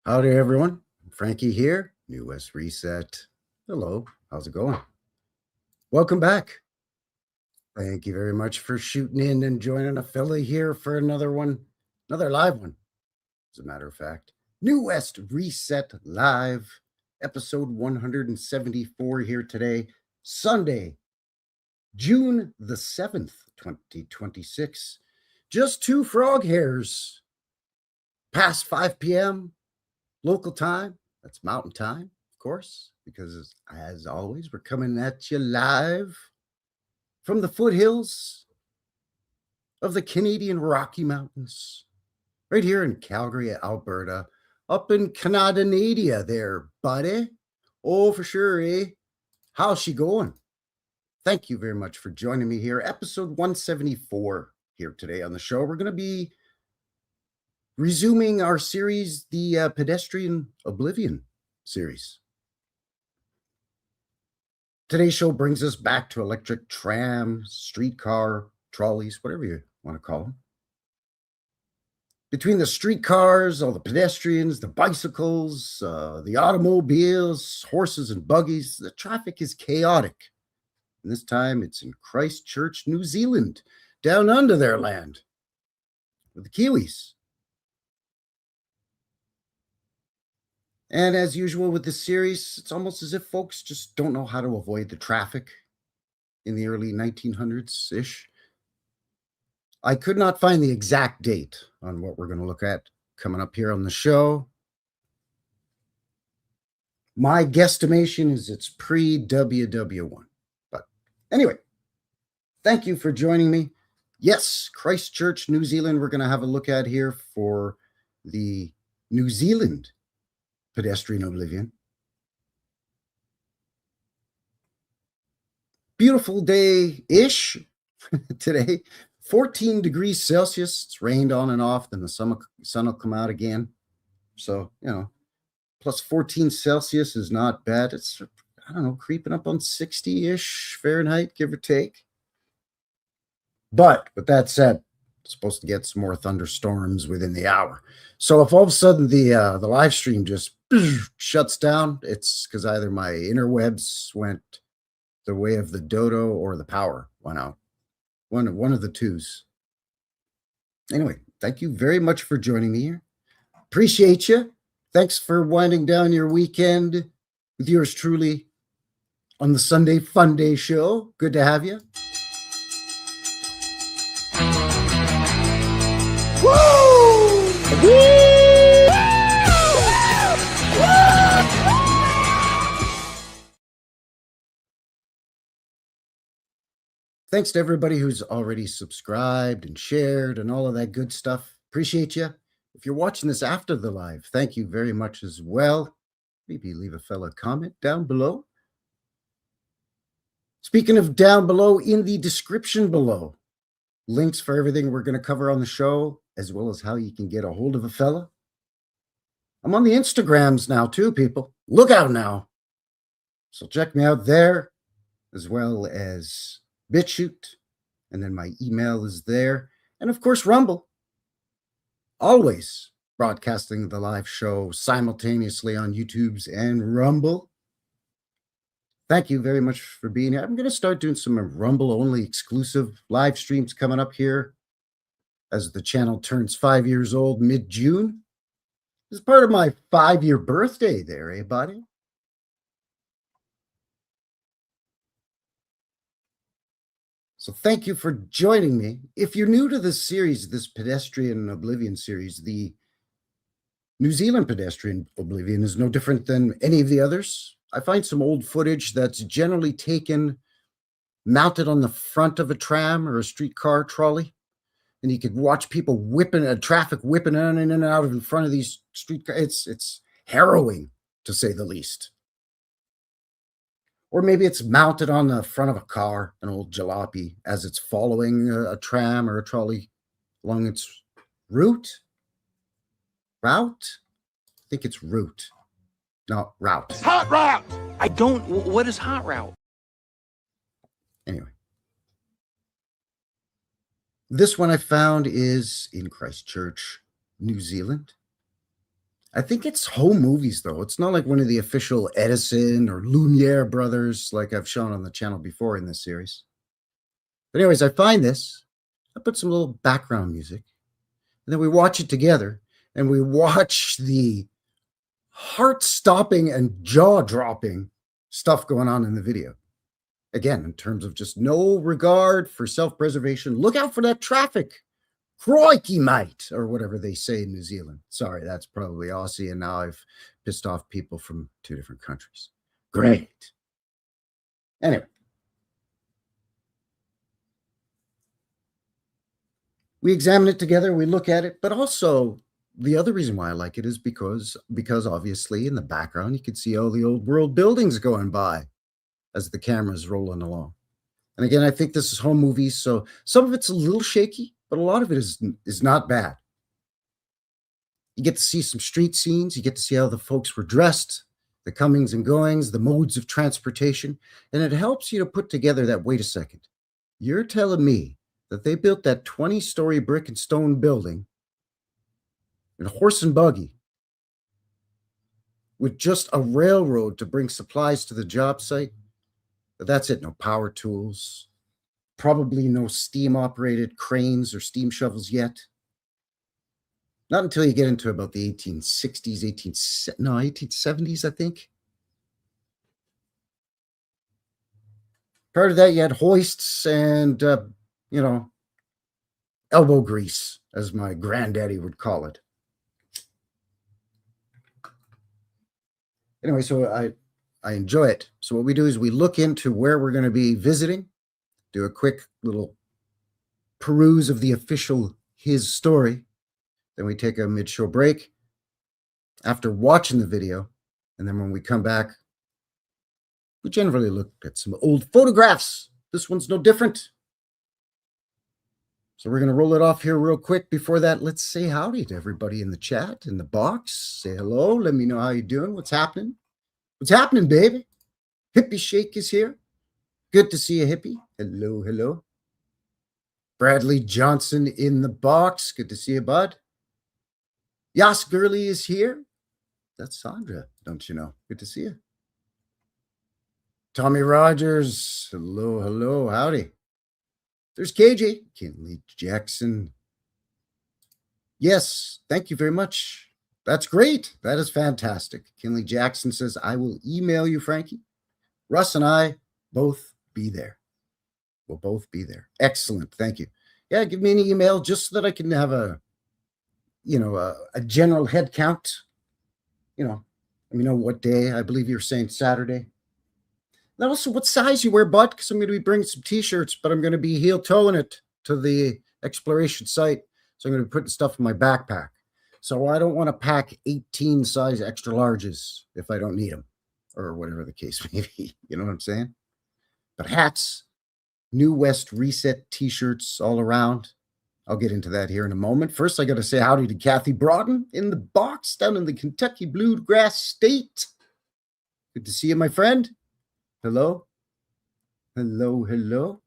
Howdy, everyone. Frankie here, New West Reset. Hello, how's it going? Welcome back. Thank you very much for shooting in and joining a fella here for another one, another live one, as a matter of fact. New West Reset Live, episode 174 here today, Sunday, June the 7th, 2026. Just two frog hairs past 5 p.m. local time. That's mountain time, of course, because as always, we're coming at you live from the foothills of the Canadian Rocky Mountains, right here in Calgary, Alberta, up in Canada there, buddy. Oh, for sure, eh? How's she going? Thank you very much for joining me here. Episode 174 here today on the show. We're going to be resuming our series, the Pedestrian Oblivion series. Today's show brings us back to electric trams, streetcar, trolleys, whatever you want to call them. Between the streetcars, all the pedestrians, the bicycles, the automobiles, horses and buggies, the traffic is chaotic. And this time it's in Christchurch, New Zealand, down under their land, with the Kiwis. And as usual with this series, it's almost as if folks just don't know how to avoid the traffic in the early 1900s-ish. I could not find the exact date on what we're going to look at coming up here on the show. My guesstimation is it's pre-WW1. But anyway, thank you for joining me. Yes, Christchurch, New Zealand, we're going to have a look at here for the New Zealand Pedestrian Oblivion. Beautiful day-ish today. 14 degrees Celsius. It's rained on and off. Then the sun will come out again. So, plus 14 Celsius is not bad. It's, I don't know, creeping up on 60-ish Fahrenheit, give or take. But with that said, supposed to get some more thunderstorms within the hour. So if all of a sudden the live stream just shuts down, it's because either my interwebs went the way of the dodo or the power went out. One of the twos. Anyway, thank you very much for joining me here. Appreciate you. Thanks for winding down your weekend with yours truly on the Sunday Fun Day show. Good to have you. Thanks to everybody who's already subscribed and shared and all of that good stuff. Appreciate you. If you're watching this after the live, thank you very much as well. Maybe leave a fella comment down below. Speaking of down below, in the description below, links for everything we're going to cover on the show, as well as how you can get a hold of a fella. I'm on the Instagrams now too, people. Look out now. So check me out there, as well as BitChute, and then my email is there. And of course, Rumble. Always broadcasting the live show simultaneously on YouTube's and Rumble. Thank you very much for being here. I'm going to start doing some Rumble-only exclusive live streams coming up here as the channel turns 5 years old mid-June. This is part of my 5-year birthday there, eh, buddy? So thank you for joining me. If you're new to this series, this Pedestrian Oblivion series, the New Zealand Pedestrian Oblivion is no different than any of the others. I find some old footage that's generally taken mounted on the front of a tram or a streetcar trolley. And you could watch people traffic whipping in and out in front of these streetcars. It's harrowing, to say the least. Or maybe it's mounted on the front of a car, an old jalopy, as it's following a tram or a trolley along its route. I think it's route. No, route. Hot route! What is hot route? Anyway. This one I found is in Christchurch, New Zealand. I think it's home movies, though. It's not like one of the official Edison or Lumiere brothers like I've shown on the channel before in this series. But anyways, I find this. I put some little background music. And then we watch it together. And we watch the heart-stopping and jaw-dropping stuff going on in the video. Again, in terms of just no regard for self-preservation. Look out for that traffic. Crikey, mate, or whatever they say in New Zealand. Sorry, that's probably Aussie, and now I've pissed off people from 2 different countries. Great. Anyway. We examine it together, we look at it, but also the other reason why I like it is because obviously in the background you can see all the old world buildings going by as the camera's rolling along. And again, I think this is home movies, so some of it's a little shaky, but a lot of it is not bad. You get to see some street scenes. You get to see how the folks were dressed, the comings and goings, the modes of transportation. And it helps you to put together that, wait a second, you're telling me that they built that 20-story brick and stone building in a horse and buggy with just a railroad to bring supplies to the job site? But that's it, no power tools. Probably no steam-operated cranes or steam shovels yet. Not until you get into about the 1860s, 1870s, I think. Prior to that, you had hoists and, elbow grease, as my granddaddy would call it. Anyway, so I enjoy it. So what we do is we look into where we're going to be visiting, do a quick little peruse of the official His story. Then we take a mid-show break after watching the video. And then when we come back, we generally look at some old photographs. This one's no different. So we're going to roll it off here real quick. Before that, let's say howdy to everybody in the chat, in the box. Say hello. Let me know how you're doing. What's happening? What's happening, baby? Hippie Shake is here. Good to see you, Hippie. Hello, hello. Bradley Johnson in the box. Good to see you, bud. Yas Gurley is here. That's Sandra, don't you know? Good to see you. Tommy Rogers. Hello, hello. Howdy. There's KJ. Kinley Jackson. Yes, thank you very much. That's great. That is fantastic. Kinley Jackson says, I will email you, Frankie. Russ and I both be there. We'll both be there. Excellent. Thank you. Yeah, give me an email just so that I can have a general head count. Let me know what day. I believe you're saying Saturday. And also what size you wear, bud, because I'm going to be bringing some T-shirts, but I'm going to be heel-toeing it to the exploration site. So I'm going to be putting stuff in my backpack. So I don't want to pack 18 size extra larges if I don't need them, or whatever the case may be. You know what I'm saying? But hats, New West Reset T-shirts all around. I'll get into that here in a moment. First, I got to say howdy to Kathy Broughton in the box down in the Kentucky Bluegrass State. Good to see you, my friend. Hello. Hello, hello.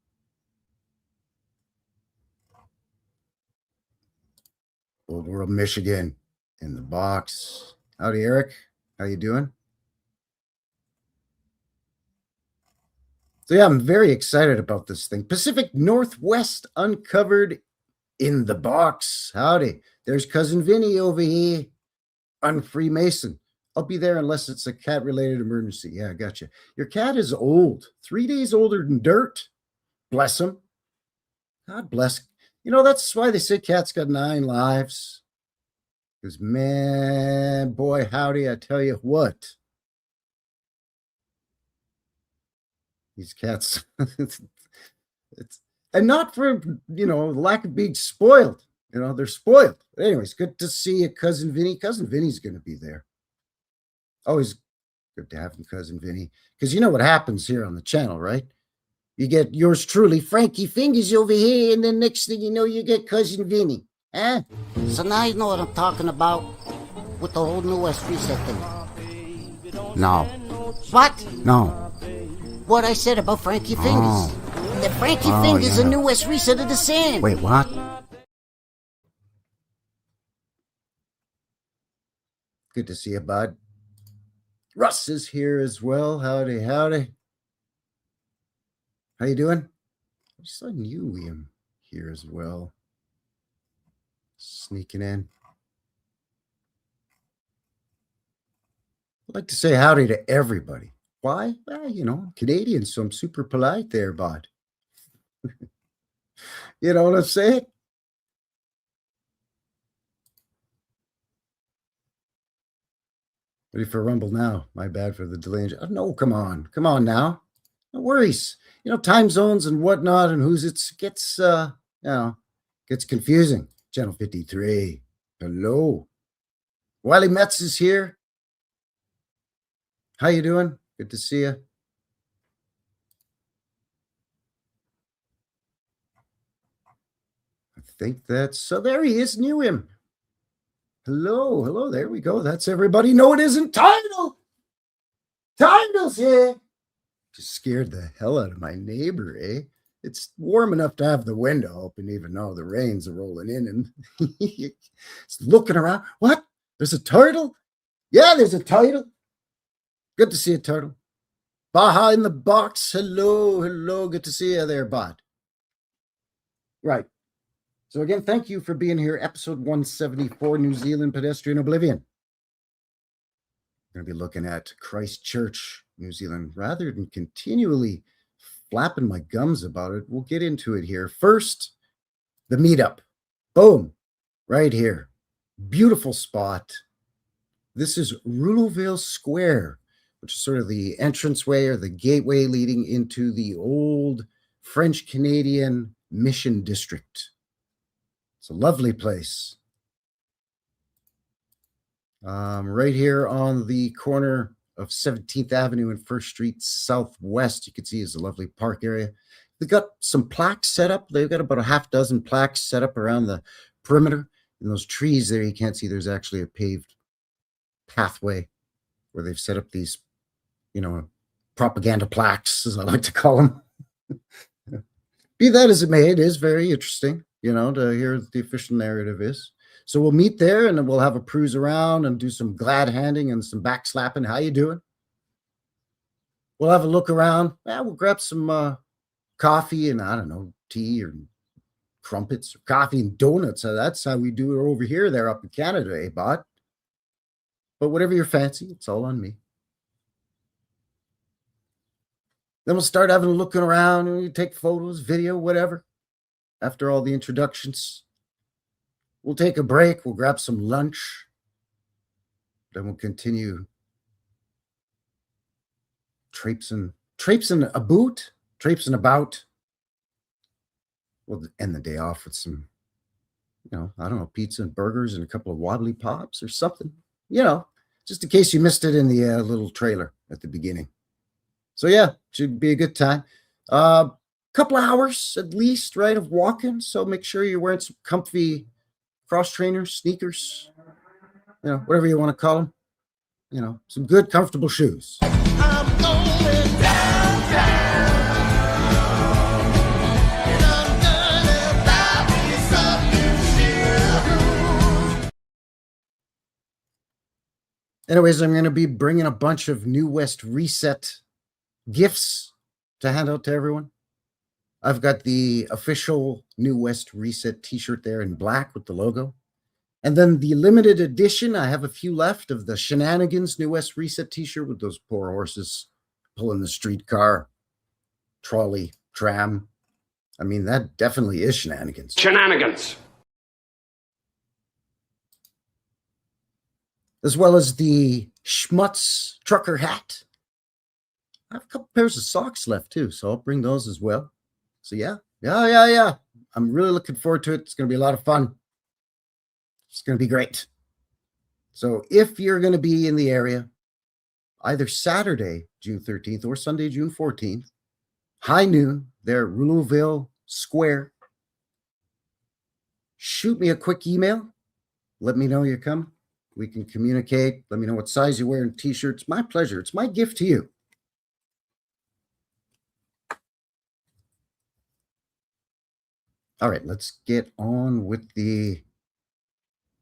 Old World, Michigan in the box. Howdy, Eric. How you doing? So yeah, I'm very excited about this thing. Pacific Northwest Uncovered in the box. Howdy. There's Cousin Vinny over here on Freemason. I'll be there unless it's a cat-related emergency. Yeah, I got you. Your cat is old. 3 days older than dirt. Bless him. God bless. That's why they say cats got 9 lives. Because, man, boy, howdy, I tell you what. These cats, and not for, lack of being spoiled. They're spoiled. But anyways, good to see you, Cousin Vinny. Cousin Vinny's going to be there. Always good to have him, Cousin Vinny. Because you know what happens here on the channel, right? You get yours truly, Frankie Fingers over here, and then next thing you know, you get Cousin Vinny. Eh? So now you know what I'm talking about with the whole New West Reset thing. No. What? No. What I said about Frankie Fingers. Oh. That Frankie Fingers yeah. a New West Reset of the sand. Wait, what? Good to see you, bud. Russ is here as well. Howdy, howdy. How you doing? I saw you, William, here as well. Sneaking in. I'd like to say howdy to everybody. Why? Well, you know, I'm Canadian, so I'm super polite there, bud. You know what I'm saying? Ready for Rumble now. My bad for the delay. Oh, no, come on. Come on now. No worries. You know, time zones and whatnot and who's it gets, gets confusing. Channel 53. Hello. Wiley Metz is here. How you doing? Good to see you. I think that's, so there he is, knew him. Hello, hello, there we go. That's everybody. No, it isn't. Tidal. Tidal's here. Just scared the hell out of my neighbor, eh? It's warm enough to have the window open, even though the rains are rolling in, and he's looking around. What? There's a turtle? Yeah, there's a turtle. Good to see you, turtle. Baja in the box. Hello, hello. Good to see you there, bud. Right. So again, thank you for being here. Episode 174, New Zealand Pedestrian Oblivion. We're going to be looking at Christchurch, New Zealand. Rather than continually flapping my gums about it, we'll get into it here. First, the meetup. Boom. Right here. Beautiful spot. This is Rouleauville Square, which is sort of the entranceway or the gateway leading into the old French-Canadian Mission District. It's a lovely place. Right here on the corner of 17th Avenue and 1st Street Southwest, you can see is a lovely park area. They've got some plaques set up. They've got about a half dozen plaques set up around the perimeter. And those trees there, you can't see there's actually a paved pathway where they've set up these, you know, propaganda plaques, as I like to call them. Be that as it may, it is very interesting, you know, to hear what the official narrative is. So we'll meet there and then we'll have a cruise around and do some glad handing and some back slapping. How you doing? We'll have a look around. Yeah, we'll grab some coffee and, I don't know, tea or crumpets or coffee and donuts. So that's how we do it over here, there up in Canada, eh, bud? But whatever you're fancy, it's all on me. Then we'll start having a looking around and we take photos, video, whatever. After all the introductions, we'll take a break. We'll grab some lunch. Then we'll continue traipsing about. We'll end the day off with some, you know, I don't know, pizza and burgers and a couple of wobbly pops or something, you know, just in case you missed it in the little trailer at the beginning. So yeah, should be a good time. Couple of hours at least, right, of walking. So make sure you're wearing some comfy cross trainers, sneakers, you know, whatever you want to call them. You know, some good, comfortable shoes. I'm going downtown, and I'm gonna buy me some new shoes. Anyways, I'm going to be bringing a bunch of New West Reset gifts to hand out to everyone. I've got the official New West Reset t-shirt there in black with the logo. And then the limited edition, I have a few left of the Shenanigans New West Reset t-shirt with those poor horses pulling the streetcar, trolley, tram. I mean, that definitely is shenanigans. Shenanigans. As well as the Schmutz trucker hat. I have a couple pairs of socks left too, so I'll bring those as well. So yeah. I'm really looking forward to it. It's going to be a lot of fun. It's going to be great. So if you're going to be in the area, either Saturday, June 13th or Sunday, June 14th, high noon there at Rouleauville Square, shoot me a quick email. Let me know you're coming. We can communicate. Let me know what size you're wearing t-shirts. My pleasure. It's my gift to you. All right, let's get on with the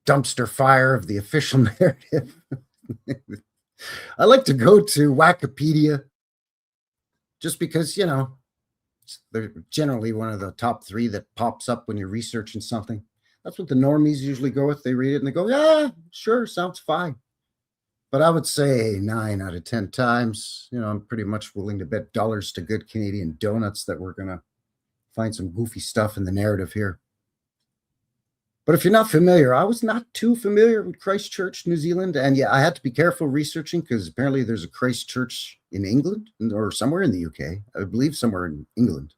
dumpster fire of the official narrative. I like to go to Wikipedia just because, you know, they're generally one of the top 3 that pops up when you're researching something. That's what the normies usually go with. They read it and they go, yeah, sure, sounds fine. But I would say 9 out of 10 times, you know, I'm pretty much willing to bet dollars to good Canadian donuts that we're going to find some goofy stuff in the narrative here. But if you're not familiar, I was not too familiar with Christchurch, New Zealand. And yeah, I had to be careful researching because apparently there's a Christchurch in England or somewhere in the UK. I believe somewhere in England.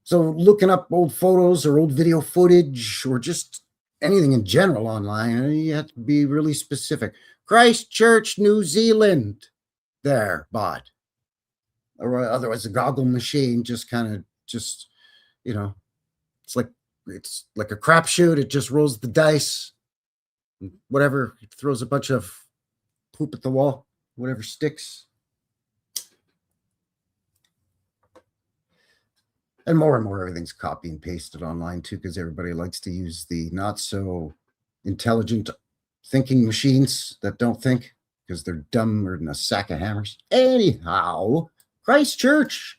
So looking up old photos or old video footage or just anything in general online, you have to be really specific. Christchurch, New Zealand. There, bot. Or otherwise, the goggle machine just kind of you know, it's like a crapshoot. It just rolls the dice. Whatever, it throws a bunch of poop at the wall. Whatever sticks. And more everything's copy and pasted online too, because everybody likes to use the not so intelligent thinking machines that don't think because they're dumber than a sack of hammers. Anyhow, Christchurch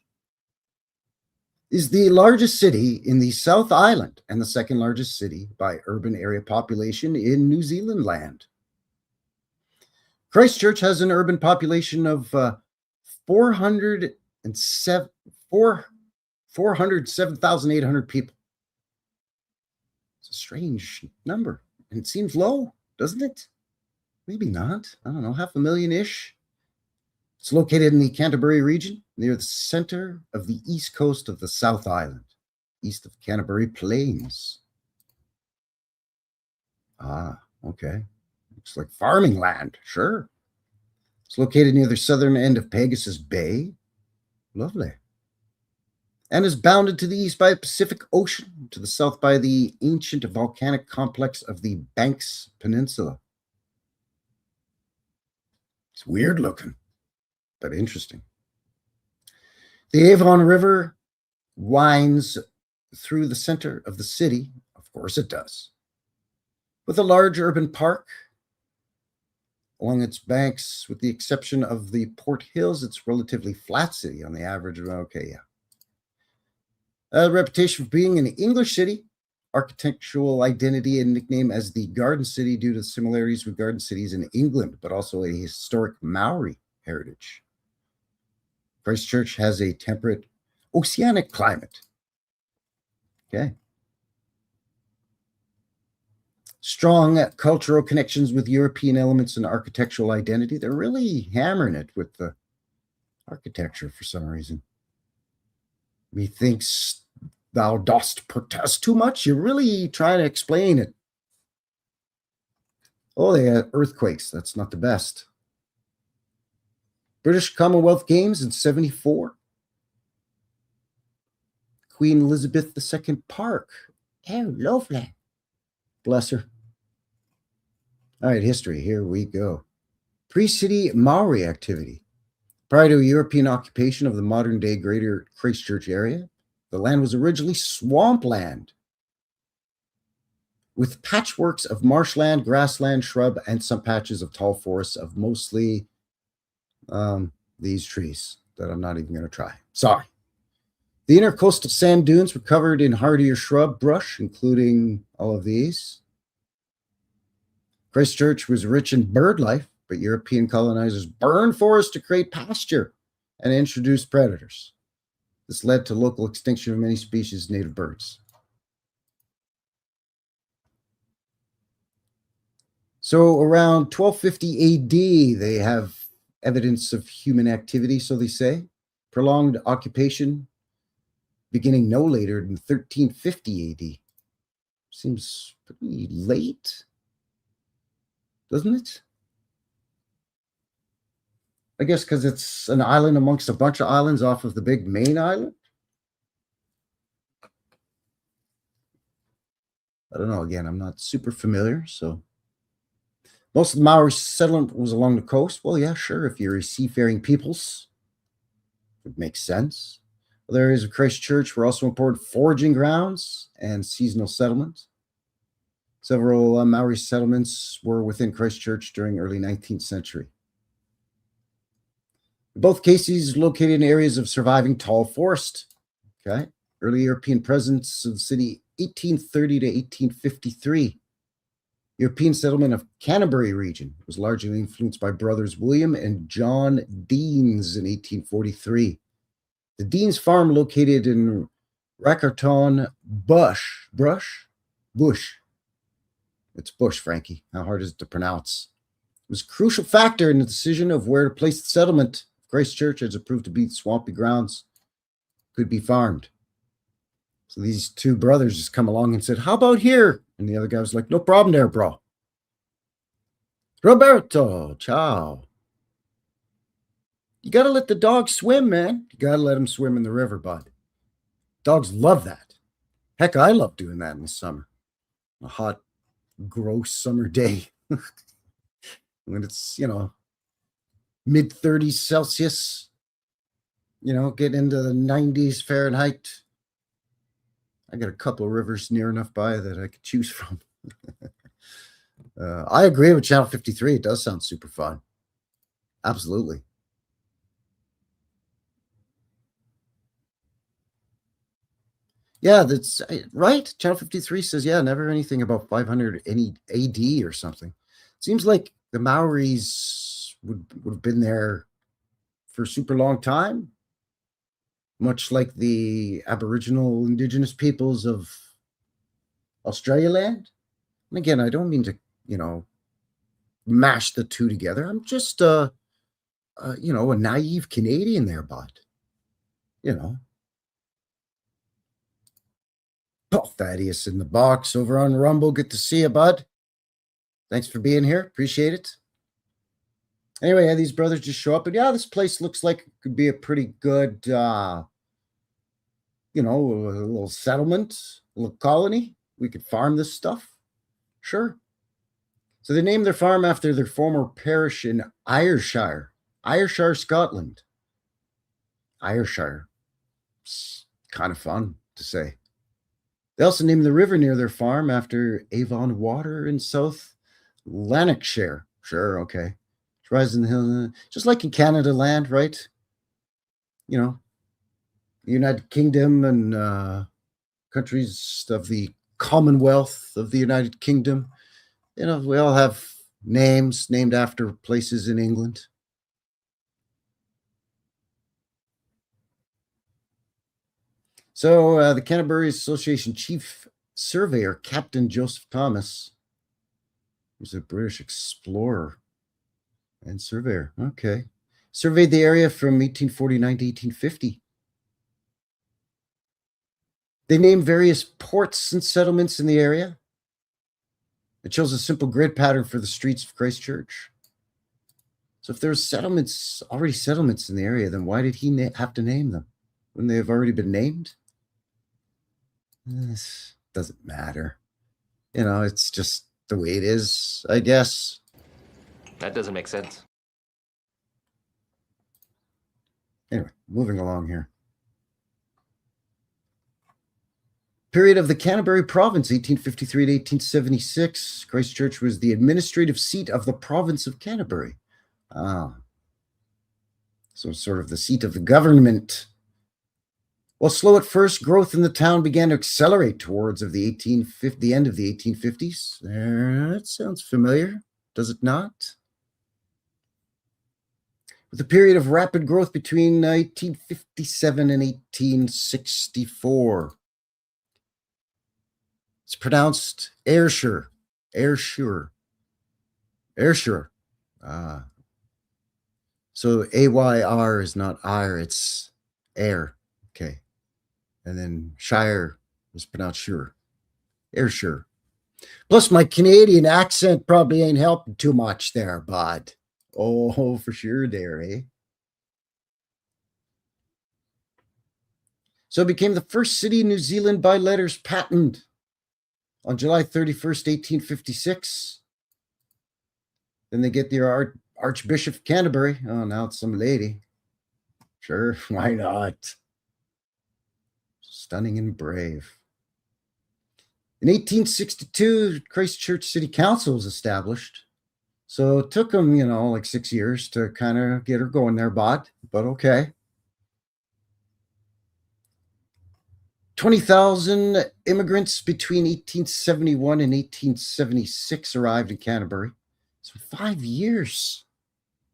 is the largest city in the South Island and the second largest city by urban area population in New Zealand land. Christchurch has an urban population of 407,800 people. It's a strange number, and it seems low, doesn't it? Maybe not. I don't know, 500,000-ish. It's located in the Canterbury region, near the center of the east coast of the South Island, east of Canterbury Plains. Ah, okay. Looks like farming land, sure. It's located near the southern end of Pegasus Bay. Lovely. And is bounded to the east by the Pacific Ocean, to the south by the ancient volcanic complex of the Banks Peninsula. It's weird looking, but interesting. The Avon River winds through the center of the city. Of course it does. With a large urban park along its banks, with the exception of the Port Hills, it's relatively flat city on the average. Okay, yeah. A reputation for being an English city, architectural identity and nickname as the Garden City due to similarities with garden cities in England, but also a historic Maori heritage. Christchurch has a temperate oceanic climate. Okay. Strong cultural connections with European elements and architectural identity. They're really hammering it with the architecture for some reason. Methinks thou dost protest too much. You're really trying to explain it. Oh, they had earthquakes. That's not the best. British Commonwealth Games in 1974. Queen Elizabeth II Park. Oh, lovely. Bless her. All right, history. Here we go. Pre-city Maori activity. Prior to European occupation of the modern-day greater Christchurch area, the land was originally swampland with patchworks of marshland, grassland, shrub, and some patches of tall forests of mostly these trees that I'm not even going to try. Sorry. The intercoastal sand dunes were covered in hardier shrub brush, including all of these. Christchurch was rich in bird life, but European colonizers burned forests to create pasture and introduce predators. This led to local extinction of many species of native birds. So around 1250 AD, they have evidence of human activity, so they say. Prolonged occupation beginning no later than 1350 AD. Seems pretty late, doesn't it? I guess because it's an island amongst a bunch of islands off of the big main island. I don't know. Again, I'm not super familiar. So most of the Maori settlement was along the coast. Well, yeah, sure. If you're a seafaring peoples, it would make sense. Other areas of Christchurch were also important foraging grounds and seasonal settlements. Several Maori settlements were within Christchurch during early 19th century. In both cases, located in areas of surviving tall forest. Okay. Early European presence of the city, 1830 to 1853. European settlement of Canterbury region was largely influenced by brothers William and John Deans in 1843. The Deans farm located in Rackerton Bush. It's Bush, Frankie. How hard is it to pronounce? It was a crucial factor in the decision of where to place the settlement. Christchurch, as it proved to be swampy grounds, could be farmed. So these two brothers just come along and said, how about here? And the other guy was like, no problem there, bro. Roberto, ciao. You got to let the dog swim, man. You got to let him swim in the river, bud. Dogs love that. Heck, I love doing that in the summer. A hot, gross summer day. When it's, mid 30s Celsius, get into the 90s Fahrenheit. I got a couple of rivers near enough by that I could choose from. I agree with Channel 53. It does sound super fun. Absolutely. Yeah, that's right. Channel 53 says, yeah, never anything about 500 any AD or something. Seems like the Maoris would have been there for a super long time, much like the Aboriginal indigenous peoples of Australia land. And again, I don't mean to, mash the two together. I'm just, a naive Canadian there, bud. Oh, Thaddeus in the box over on Rumble. Good to see you, bud. Thanks for being here. Appreciate it. Anyway, these brothers just show up. And yeah, this place looks like it could be a pretty good, a little settlement, a little colony. We could farm this stuff. Sure. So they named their farm after their former parish in Ayrshire, Scotland. Ayrshire. It's kind of fun to say. They also named the river near their farm after Avon Water in South Lanarkshire. Sure, okay. It rises in the hill, just like in Canada land, right? The United Kingdom and countries of the Commonwealth of the United Kingdom. We all have names named after places in England. So the Canterbury Association Chief Surveyor, Captain Joseph Thomas, who's a British explorer and surveyor. Okay. Surveyed the area from 1849 to 1850. They named various ports and settlements in the area. It shows a simple grid pattern for the streets of Christchurch. So if there's already settlements in the area, then why did he have to name them? Wouldn't they have already been named? This doesn't matter. It's just the way it is, I guess. That doesn't make sense. Anyway, moving along here. Period of the Canterbury Province, 1853 to 1876. Christchurch was the administrative seat of the province of Canterbury. Ah. So sort of the seat of the government. While slow at first, growth in the town began to accelerate towards the end of the 1850s. That sounds familiar, does it not? With a period of rapid growth between 1857 and 1864. It's pronounced Ayrshire. So AYR is not IR, it's air. Okay. And then Shire is pronounced sure. Ayrshire. Plus, my Canadian accent probably ain't helping too much there, bud. Oh, for sure there, eh? So it became the first city in New Zealand by letters patent on July 31st, 1856. Then they get the Archbishop of Canterbury. Oh, now it's some lady. Sure, why not? Stunning and brave. In 1862, Christchurch City Council was established. So it took them, like 6 years to kind of get her going there, but okay. 20,000 immigrants between 1871 and 1876 arrived in Canterbury. So 5 years,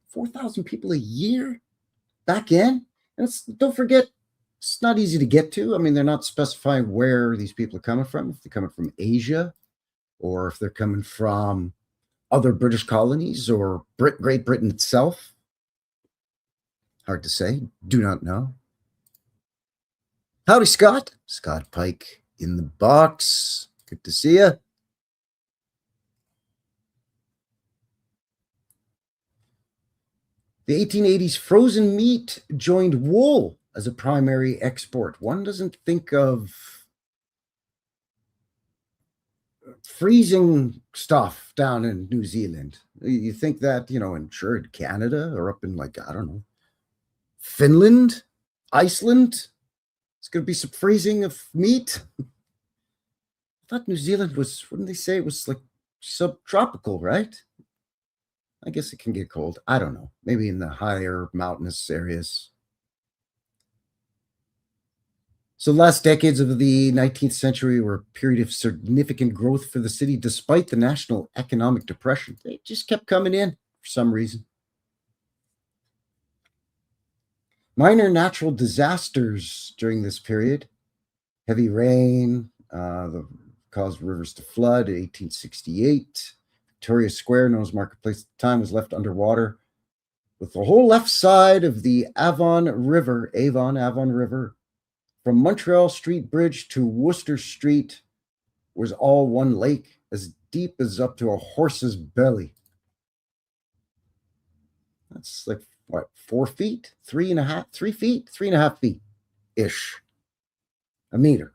4,000 people a year back in. And don't forget, it's not easy to get to. I mean, they're not specifying where these people are coming from, if they're coming from Asia or if they're coming from other British colonies or Great Britain itself. Hard to say. Do not know. Howdy, Scott. Scott Pike in the box. Good to see you. The 1880s, frozen meat joined wool as a primary export. One doesn't think of freezing stuff down in New Zealand. You think that, in Canada or up in I don't know, Finland, Iceland, it's going to be some freezing of meat. I thought New Zealand was, wouldn't they say it was like subtropical, right? I guess it can get cold. I don't know. Maybe in the higher mountainous areas. So the last decades of the 19th century were a period of significant growth for the city despite the national economic depression. They just kept coming in for some reason. Minor natural disasters during this period. Heavy rain caused rivers to flood in 1868. Victoria Square, known as Marketplace at the time, was left underwater, with the whole left side of the Avon River, from Montreal Street Bridge to Worcester Street was all one lake, as deep as up to a horse's belly. That's like, what, 4 feet? 3 feet? 3.5 feet-ish. A meter.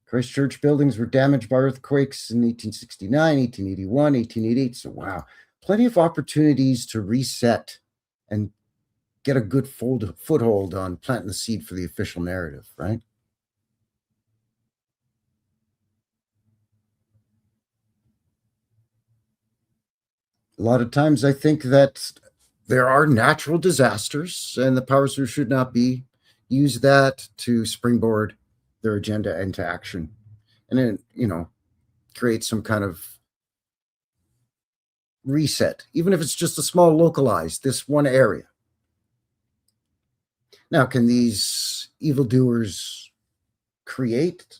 Christchurch buildings were damaged by earthquakes in 1869, 1881, 1888. So, wow, plenty of opportunities to reset and get a good foothold on planting the seed for the official narrative, right? A lot of times I think that there are natural disasters and the powers who should not be use that to springboard their agenda into action, and then, create some kind of reset, even if it's just a small localized, this one area. Now, can these evildoers create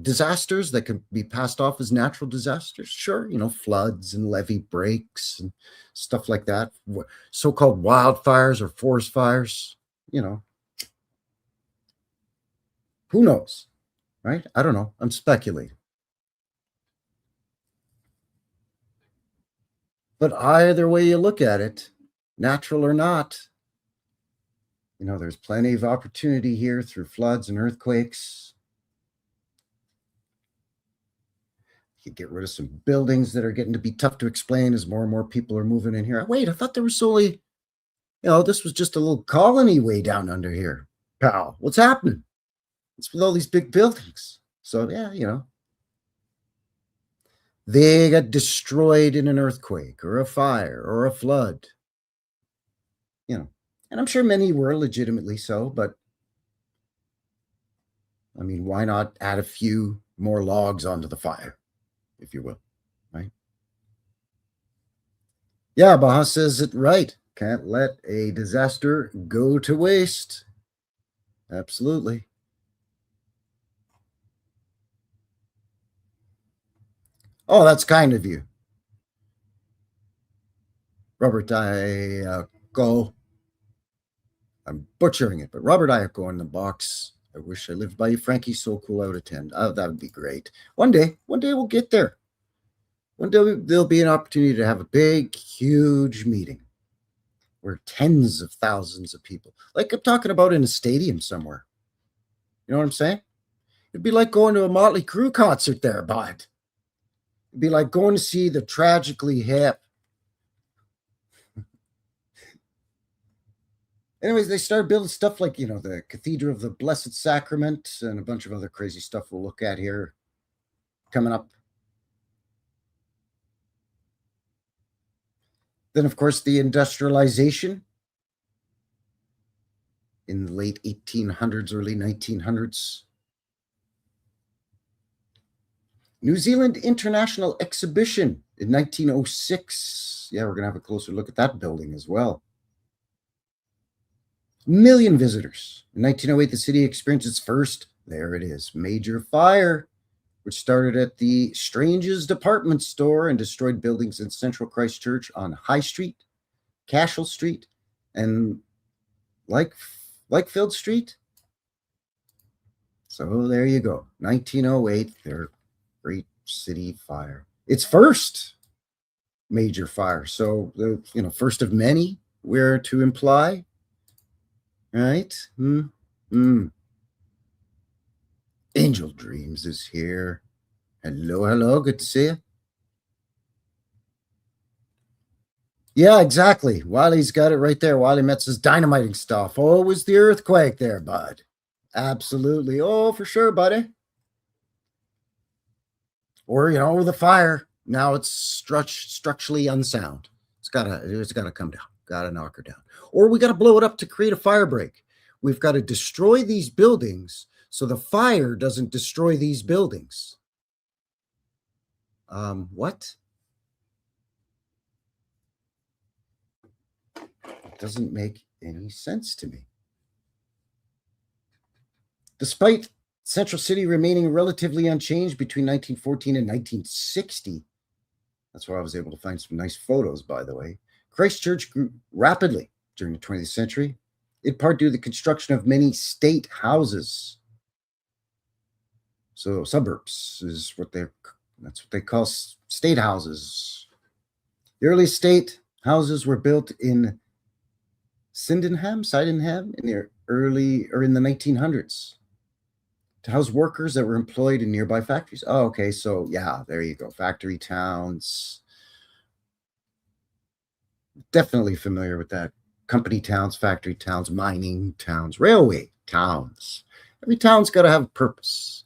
disasters that can be passed off as natural disasters? Sure, floods and levee breaks and stuff like that, so-called wildfires or forest fires, Who knows, right? I don't know. I'm speculating. But either way you look at it, natural or not, there's plenty of opportunity here through floods and earthquakes. You get rid of some buildings that are getting to be tough to explain as more and more people are moving in here. Wait, I thought there was only, this was just a little colony way down under here, pal. What's happening? It's with all these big buildings. So, yeah, they got destroyed in an earthquake or a fire or a flood. And I'm sure many were legitimately so, but I mean, why not add a few more logs onto the fire, if you will, right? Yeah, Baha says it right. Can't let a disaster go to waste. Absolutely. Oh, that's kind of you. Robert Iacco. I'm butchering it, but Robert Iacco in the box. I wish I lived by you, Frankie. So cool, I would attend. Oh, that would be great. One day we'll get there. One day there'll be an opportunity to have a big, huge meeting where tens of thousands of people, like I'm talking about in a stadium somewhere. You know what I'm saying? It'd be like going to a Motley Crue concert there, bud. It'd be like going to see the Tragically Hip. Anyways, they started building stuff like, the Cathedral of the Blessed Sacrament and a bunch of other crazy stuff we'll look at here coming up. Then, of course, the industrialization in the late 1800s, early 1900s. New Zealand International Exhibition in 1906. Yeah, we're going to have a closer look at that building as well. Million visitors. In 1908, the city experienced its first, there it is, major fire, which started at the Strange's department store and destroyed buildings in central Christchurch on High Street, Cashel Street, and Lakefield Street. So there you go. 1908, their great city fire. Its first major fire. So, first of many, we're to imply. Right? Angel Dreams is here. Hello. Good to see you. Yeah, exactly. Wiley's got it right there. Wiley Metz is dynamiting stuff. Oh, it was the earthquake there, bud. Absolutely. Oh, for sure, buddy. Or, the fire. Now it's structurally unsound. It's gotta come down. Gotta knock her down. Or we gotta blow it up to create a fire break. We've got to destroy these buildings so the fire doesn't destroy these buildings. What? It doesn't make any sense to me. Despite Central City remaining relatively unchanged between 1914 and 1960, that's where I was able to find some nice photos, by the way, Christchurch grew rapidly during the 20th century, in part due to the construction of many state houses. So suburbs is that's what they call state houses. The early state houses were built in Sydenham in the in the 1900s to house workers that were employed in nearby factories. Oh, okay. So yeah, there you go. Factory towns. Definitely familiar with that. Company towns, factory towns, mining towns, railway towns. Every town's got to have a purpose.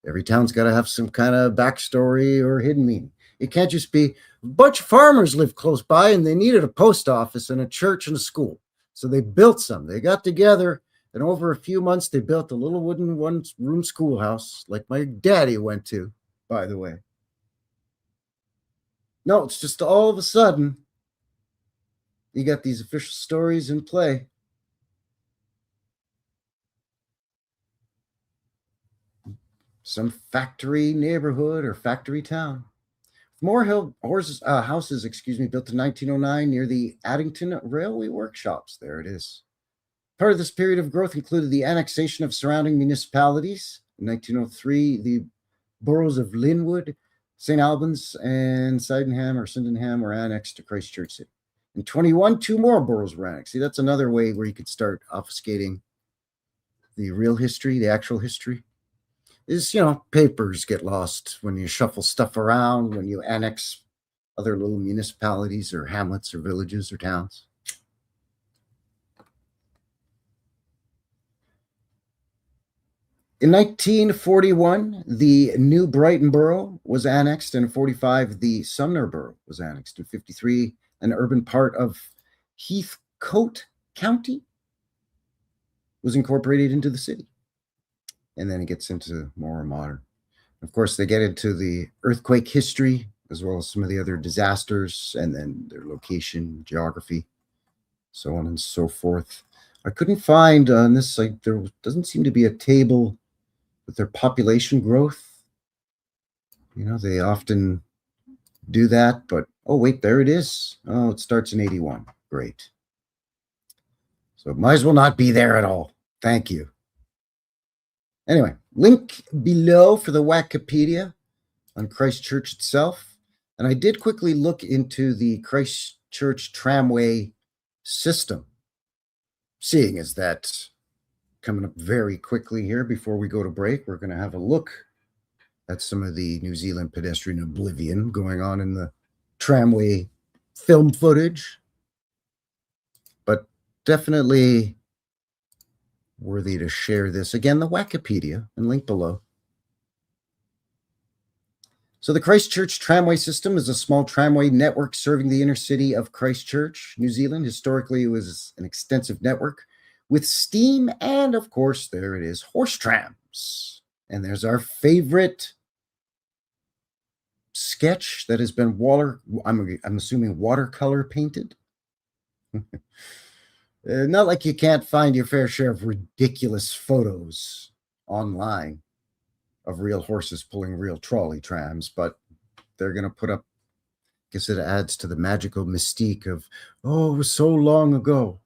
Every town's got to have some kind of backstory or hidden meaning. It can't just be a bunch of farmers lived close by and they needed a post office and a church and a school. So they built some. They got together, and over a few months, they built a little wooden one-room schoolhouse like my daddy went to, by the way. No, it's just all of a sudden, you got these official stories in play. Some factory neighborhood or factory town. Moorhill houses, built in 1909 near the Addington Railway Workshops. There it is. Part of this period of growth included the annexation of surrounding municipalities. In 1903, the boroughs of Linwood, St. Albans, and Sydenham were annexed to Christchurch City. In 21, 2 more boroughs were annexed. See, that's another way where you could start obfuscating the real history, the actual history. Is, papers get lost when you shuffle stuff around, when you annex other little municipalities or hamlets or villages or towns. In 1941, the New Brighton Borough was annexed. In 1945, the Sumner Borough was annexed. In 1953, an urban part of Heathcote County was incorporated into the city. And then it gets into more modern. Of course, they get into the earthquake history, as well as some of the other disasters, and then their location, geography, so on and so forth. I couldn't find on this site, there doesn't seem to be a table with their population growth. They often do that, but oh, wait, there it is. Oh, it starts in 81. Great. So it might as well not be there at all. Thank you. Anyway, link below for the Wikipedia on Christchurch itself. And I did quickly look into the Christchurch tramway system, seeing as that's coming up very quickly here before we go to break. We're going to have a look at some of the New Zealand Pedestrian Oblivion going on in the tramway film footage. But definitely worthy to share this. Again, the Wikipedia and link below. So the Christchurch tramway system is a small tramway network serving the inner city of Christchurch, New Zealand. Historically, it was an extensive network with steam and, of course, there it is, horse trams. And there's our favorite sketch that has been I'm assuming watercolor painted. Not like you can't find your fair share of ridiculous photos online of real horses pulling real trolley trams, but they're going to put up, I guess it adds to the magical mystique of, oh, it was so long ago.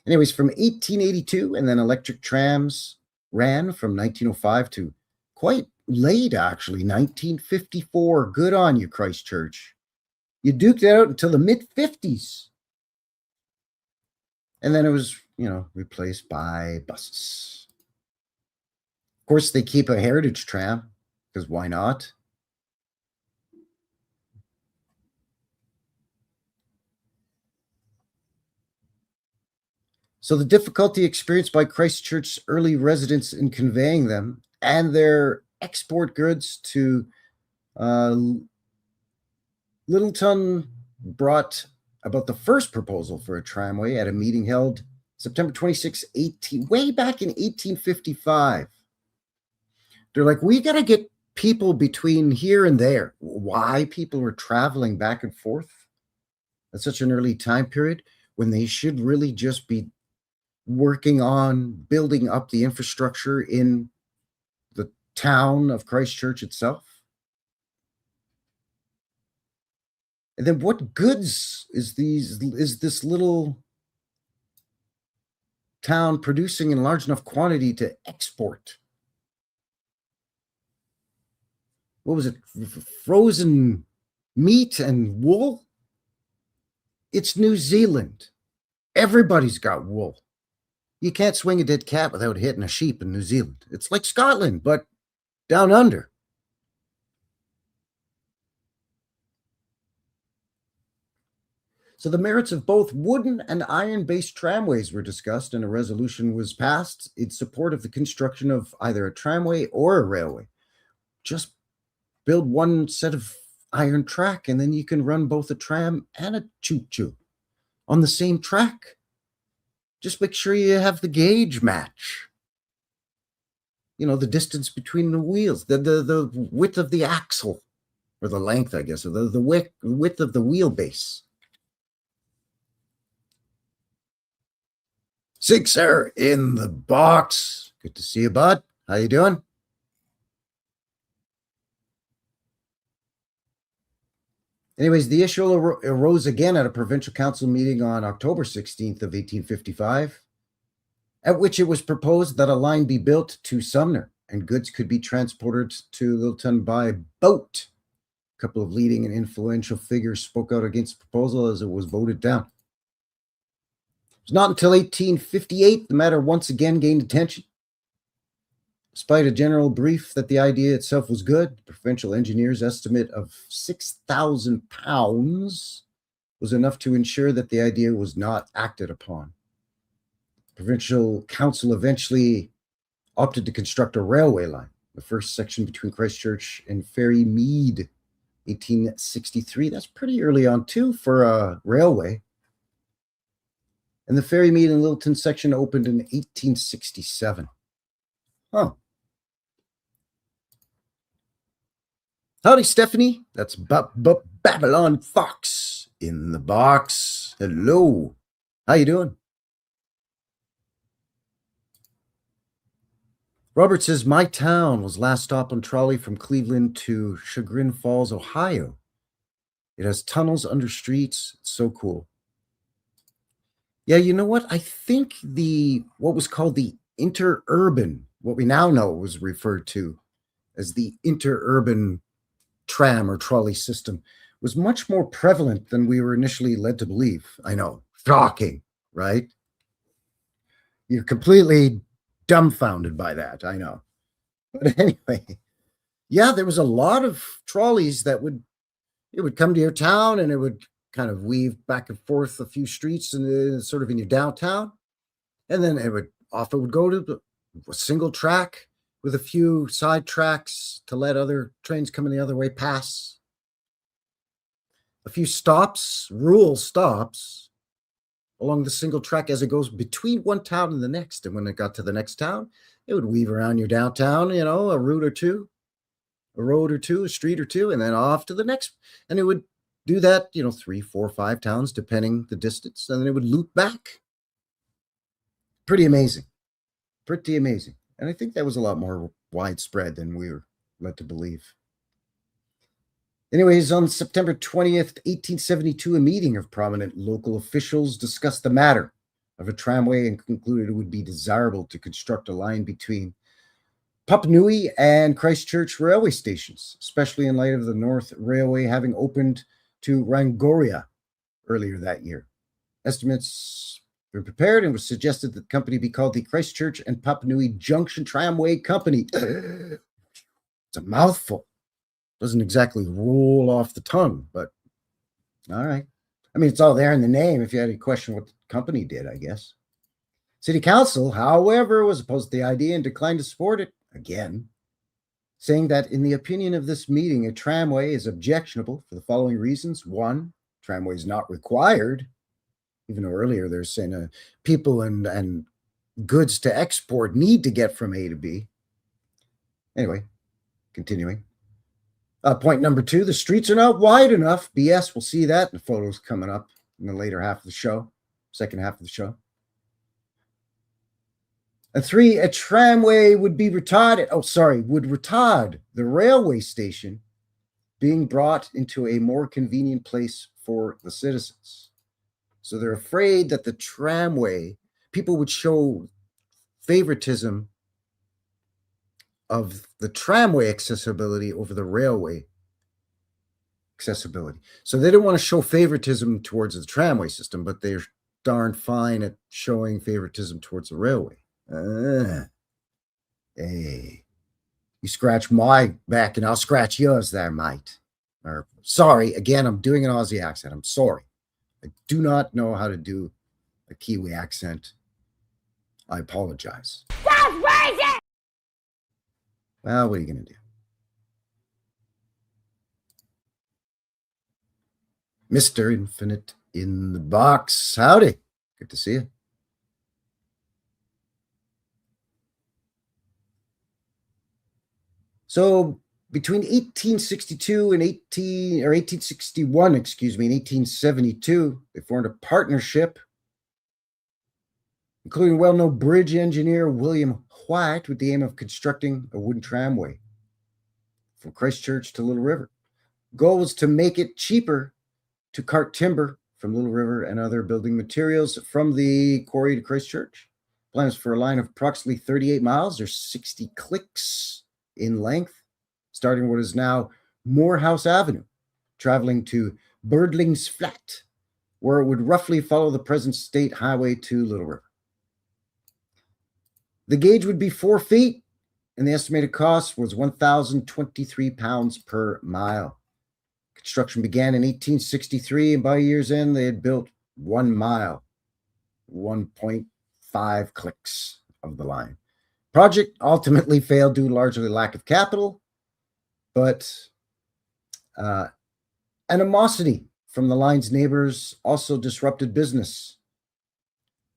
Anyways, from 1882, and then electric trams ran from 1905 to quite late, actually, 1954. Good on you, Christchurch. You duked it out until the mid-50s. And then it was, replaced by buses. Of course, they keep a heritage tram, because why not? So the difficulty experienced by Christchurch's early residents in conveying them and their export goods to Littleton brought about the first proposal for a tramway at a meeting held September 26, way back in 1855. They're like, we got to get people between here and there. Why people were traveling back and forth at such an early time period when they should really just be working on building up the infrastructure in the town of Christchurch itself? And then what goods is this little town producing in large enough quantity to export? What was it? Frozen meat and wool? It's New Zealand. Everybody's got wool. You can't swing a dead cat without hitting a sheep in New Zealand. It's like Scotland, but down under. So the merits of both wooden and iron-based tramways were discussed, and a resolution was passed in support of the construction of either a tramway or a railway. Just build one set of iron track, and then you can run both a tram and a choo-choo on the same track. Just make sure you have the gauge match. The distance between the wheels, the width of the axle, or the length, I guess, or the width of the wheelbase. Sixer in the box. Good to see you, bud. How you doing? Anyways, the issue arose again at a provincial council meeting on October 16th of 1855, at which it was proposed that a line be built to Sumner and goods could be transported to Littleton by boat. A couple of leading and influential figures spoke out against the proposal as it was voted down. It was not until 1858 the matter once again gained attention. Despite a general brief that the idea itself was good, the provincial engineer's estimate of £6,000 was enough to ensure that the idea was not acted upon. The provincial council eventually opted to construct a railway line, the first section between Christchurch and Ferrymead, 1863. That's pretty early on, too, for a railway. And the Ferrymead and Littleton section opened in 1867. Huh. Howdy, Stephanie. That's Babylon Fox in the box. Hello. How you doing? Robert says, my town was last stop on trolley from Cleveland to Chagrin Falls, Ohio. It has tunnels under streets. It's so cool. Yeah, you know what? I think what was called the interurban, what we now know was referred to as the interurban tram or trolley system, was much more prevalent than we were initially led to believe. I know. Shocking, right? You're completely dumbfounded by that, I know. But anyway, yeah, there was a lot of trolleys that would come to your town and it would kind of weave back and forth a few streets and sort of in your downtown. And then it would go to a single track with a few side tracks to let other trains coming the other way pass. A few stops, rural stops along the single track as it goes between one town and the next. And when it got to the next town, it would weave around your downtown, a route or two, a road or two, a street or two, and then off to the next. And it would do that, 3, 4, 5 towns, depending the distance. And then it would loop back. Pretty amazing. Pretty amazing. And I think that was a lot more widespread than we were led to believe. Anyways, on September 20th, 1872, a meeting of prominent local officials discussed the matter of a tramway and concluded it would be desirable to construct a line between Papanui and Christchurch railway stations, especially in light of the North Railway having opened to Rangoria earlier that year. Estimates were prepared and was suggested that the company be called the Christchurch and Papanui Junction Tramway Company. It's a mouthful. Doesn't exactly roll off the tongue, but all right. I mean, it's all there in the name if you had any question what the company did, I guess. City Council, however, was opposed to the idea and declined to support it again, saying that in the opinion of this meeting, a tramway is objectionable for the following reasons. One, tramway is not required. Even though earlier they're saying people and goods to export need to get from A to B. Anyway, continuing. Point number 2, the streets are not wide enough. BS, we'll see that in the photos coming up in the later half of the show, second half of the show. And 3, a tramway would be retarded. Would retard the railway station being brought into a more convenient place for the citizens. So they're afraid that the tramway, people would show favoritism of the tramway accessibility over the railway accessibility. So they don't want to show favoritism towards the tramway system, but they're darn fine at showing favoritism towards the railway. Hey, you scratch my back and I'll scratch yours there, mate. Or sorry, again, I'm doing an Aussie accent. I'm sorry. I do not know how to do a Kiwi accent. I apologize. That's racist! Well, what are you going to do? Mr. Infinite in the box. Howdy. Good to see you. So between 1862 and 1861, and 1872, they formed a partnership, including well-known bridge engineer William White, with the aim of constructing a wooden tramway from Christchurch to Little River. The goal was to make it cheaper to cart timber from Little River and other building materials from the quarry to Christchurch. Plans for a line of approximately 38 miles or 60 clicks in length, starting what is now Morehouse Avenue, traveling to Birdling's Flat, where it would roughly follow the present state highway to Little River. The gauge would be 4 feet, and the estimated cost was £1,023 per mile. Construction began in 1863, and by year's end, they had built 1 mile, 1.5 clicks of the line. Project ultimately failed due largely to lack of capital, but animosity from the line's neighbors also disrupted business.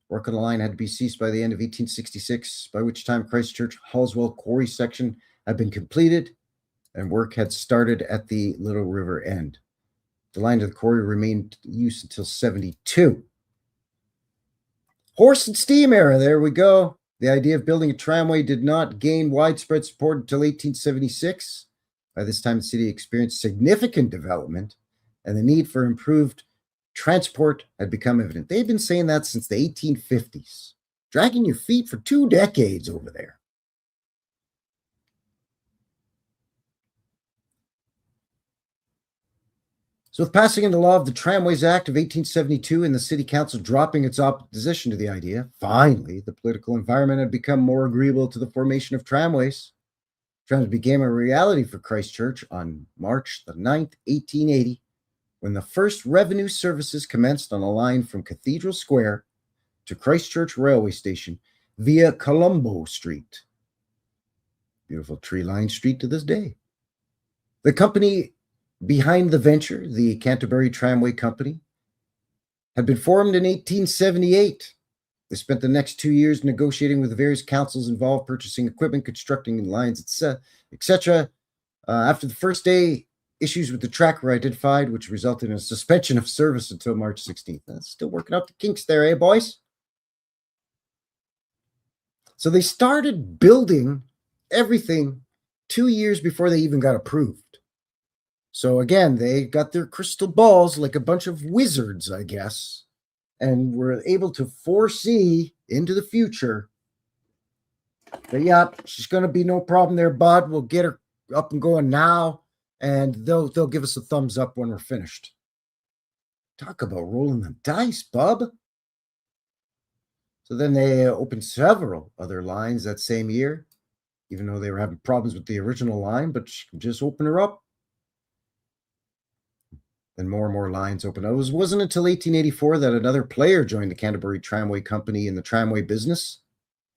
Work on the line had to be ceased by the end of 1866, by which time Christchurch Halswell quarry section had been completed and work had started at the Little River end. The line to the quarry remained in use until 72. Horse and steam era, there we go. The idea of building a tramway did not gain widespread support until 1876. By this time, the city experienced significant development, and the need for improved transport had become evident. They've been saying that since the 1850s. Dragging your feet for 2 decades over there. So with passing into law of the Tramways Act of 1872 and the City Council dropping its opposition to the idea, finally, the political environment had become more agreeable to the formation of tramways. Trams became a reality for Christchurch on March the 9th, 1880, when the first revenue services commenced on a line from Cathedral Square to Christchurch Railway Station via Colombo Street. Beautiful tree-lined street to this day. The company behind the venture, the Canterbury Tramway Company, had been formed in 1878. They spent the next 2 years negotiating with the various councils involved, purchasing equipment, constructing lines, etc. After the first day, issues with the track were identified, which resulted in a suspension of service until March 16th. That's still working out the kinks there, eh, boys? So they started building everything 2 years before they even got approved. So again, they got their crystal balls like a bunch of wizards, I guess, and were able to foresee into the future that, yeah, she's going to be no problem there, bud. We'll get her up and going now, and they'll give us a thumbs up when we're finished. Talk about rolling the dice, bub. So then they opened several other lines that same year, even though they were having problems with the original line, but she could just open her up. Then more and more lines opened. It wasn't until 1884 that another player joined the Canterbury Tramway Company in the tramway business.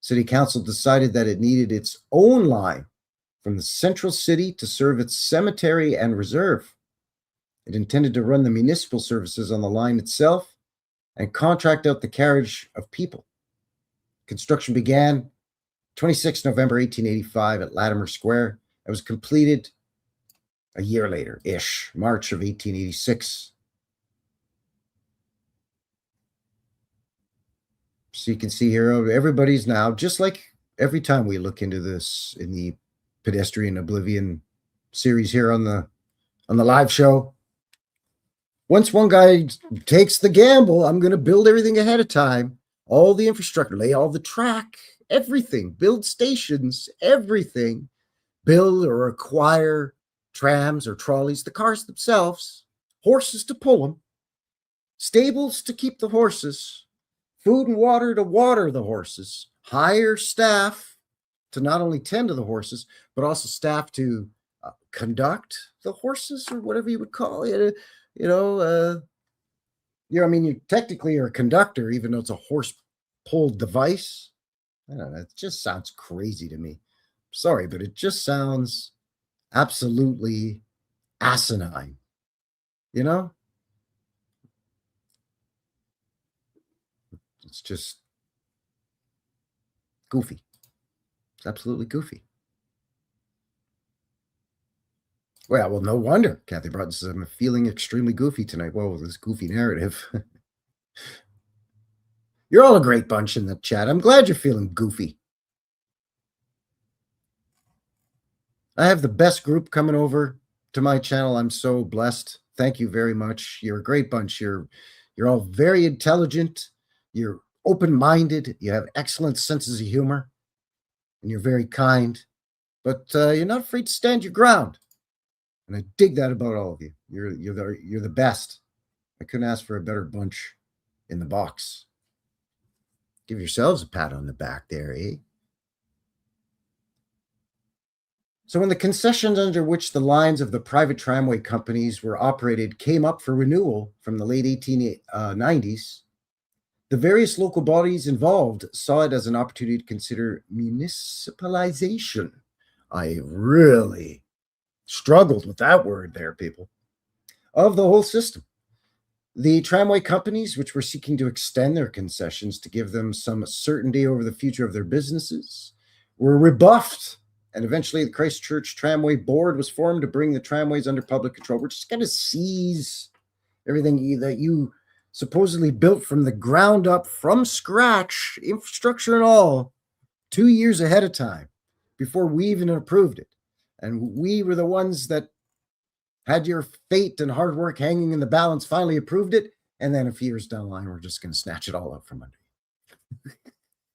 City Council decided that it needed its own line from the central city to serve its cemetery and reserve. It intended to run the municipal services on the line itself and contract out the carriage of people. Construction began 26 November 1885 at Latimer Square. It was completed a year later-ish, March of 1886. So you can see here, everybody's now, just like every time we look into this in the Pedestrian Oblivion series here on the live show, once one guy takes the gamble, I'm going to build everything ahead of time, all the infrastructure, lay all the track, everything, build stations, everything, build or acquire trams or trolleys, the cars themselves, horses to pull them, stables to keep the horses, food and water to water the horses, hire staff to not only tend to the horses, but also staff to conduct the horses, or whatever you would call it. I mean, you technically are a conductor, even though it's a horse-pulled device. I don't know. It just sounds crazy to me. Sorry, but it just sounds absolutely asinine, It's just goofy. It's absolutely goofy. Well, no wonder. Kathy Broughton says, I'm feeling extremely goofy tonight. Whoa, this goofy narrative. You're all a great bunch in the chat. I'm glad you're feeling goofy. I have the best group coming over to my channel. I'm so blessed. Thank you very much. You're a great bunch. You're all very intelligent. You're open-minded. You have excellent senses of humor, and you're very kind. But you're not afraid to stand your ground, and I dig that about all of you. You're the best. I couldn't ask for a better bunch in the box. Give yourselves a pat on the back there, eh? So when the concessions under which the lines of the private tramway companies were operated came up for renewal from the late 1890s, the various local bodies involved saw it as an opportunity to consider municipalization. I really struggled with that word there, people. Of the whole system. The tramway companies, which were seeking to extend their concessions to give them some certainty over the future of their businesses, were rebuffed. And eventually the Christchurch Tramway Board was formed to bring the tramways under public control. We're just going to seize everything that you supposedly built from the ground up, from scratch, infrastructure and all, 2 years ahead of time, before we even approved it. And we were the ones that had your fate and hard work hanging in the balance, finally approved it. And then a few years down the line, we're just going to snatch it all up from under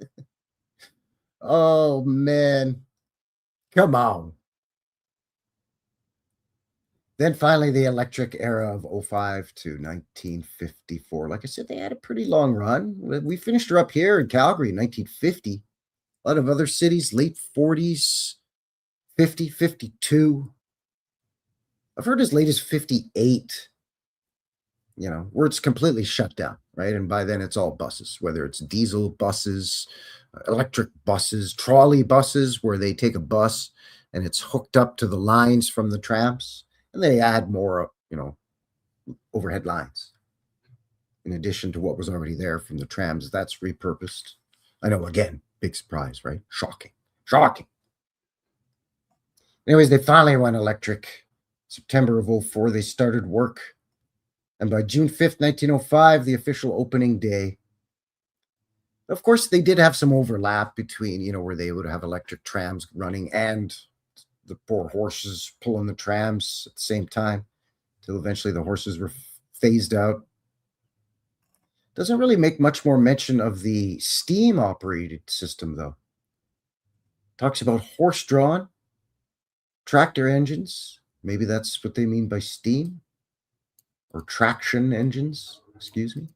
you. Oh, man. Come on. Then finally, the electric era of 05 to 1954. Like I said, they had a pretty long run. We finished her up here in Calgary in 1950. A lot of other cities, late 40s, 50, 52. I've heard as late as 58. where it's completely shut down, right? And by then it's all buses, whether it's diesel buses, electric buses, trolley buses, where they take a bus and it's hooked up to the lines from the trams, and they add more, overhead lines in addition to what was already there from the trams. That's repurposed. I know, again, big surprise, right? Shocking. Anyways, they finally went electric. September of 2004, they started work. And by June 5th, 1905, the official opening day. Of course, they did have some overlap between, where they would have electric trams running and the poor horses pulling the trams at the same time, till eventually the horses were phased out. Doesn't really make much more mention of the steam-operated system, though. Talks about horse-drawn tractor engines. Maybe that's what they mean by steam. Or traction engines, excuse me.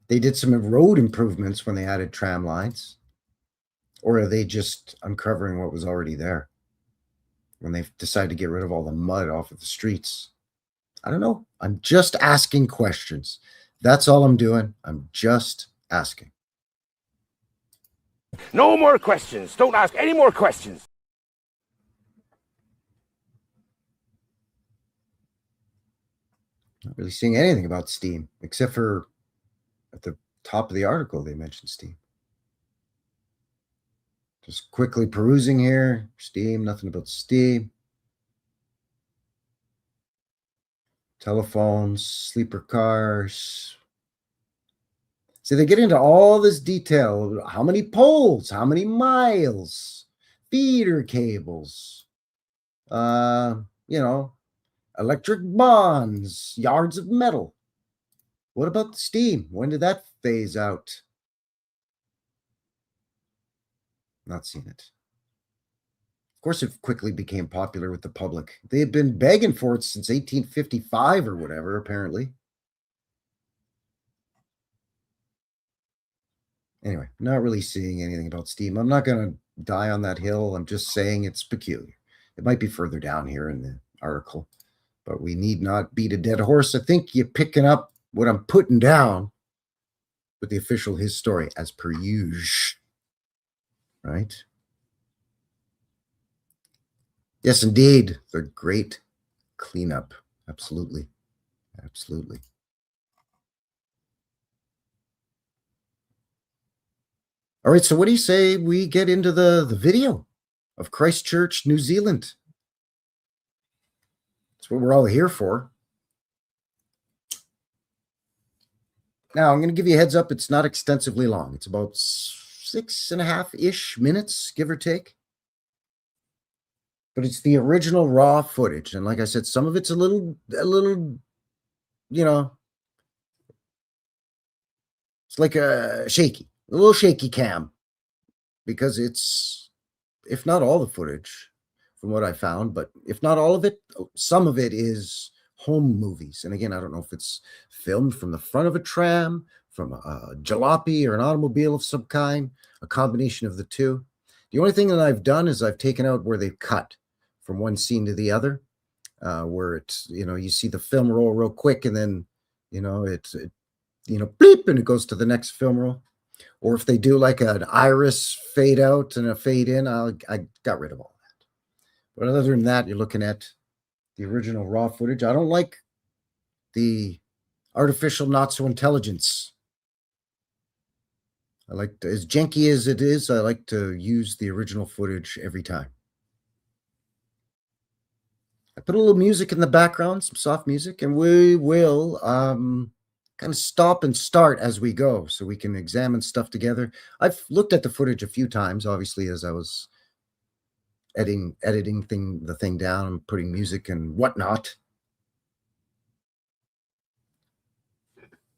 They did some road improvements when they added tram lines. Or are they just uncovering what was already there when they decided to get rid of all the mud off of the streets? I don't know. I'm just asking questions. That's all I'm doing. I'm just asking. No more questions. Don't ask any more questions. Not really seeing anything about steam, except for at the top of the article, they mentioned steam. Just quickly perusing here. Steam, nothing about steam. Telephones, sleeper cars. So they get into all this detail. How many poles? How many miles? Feeder cables. Electric bonds. Yards of metal. What about the steam? When did that phase out? Not seen it. Of course, it quickly became popular with the public. They had been begging for it since 1855 or whatever, apparently. Anyway, not really seeing anything about steam. I'm not going to die on that hill. I'm just saying it's peculiar. It might be further down here in the article, but we need not beat a dead horse. I think you're picking up what I'm putting down with the official his story as per usual, right? Yes, indeed. The great cleanup. Absolutely. Absolutely. All right, so what do you say we get into the video of Christchurch, New Zealand? That's what we're all here for. Now, I'm going to give you a heads up. It's not extensively long. It's about 6.5-ish minutes, give or take. But it's the original raw footage. And like I said, some of it's a little, it's like a little shaky cam, because it's, if not all the footage from what I found, but if not all of it, some of it is home movies. And again, I don't know if it's filmed from the front of a tram, from a jalopy or an automobile of some kind, a combination of the two. The only thing that I've done is I've taken out where they've cut from one scene to the other, where it's, you see the film roll real quick, and then, it's bleep, and it goes to the next film roll. Or if they do like an iris fade out and a fade in, I got rid of all that. But other than that, you're looking at the original raw footage. I don't like the artificial not so intelligence. I like to, as janky as it is, I like to use the original footage every time. I put a little music in the background, some soft music, and we will kind of stop and start as we go so we can examine stuff together. I've looked at the footage a few times, obviously, as I was editing the thing down and putting music and whatnot.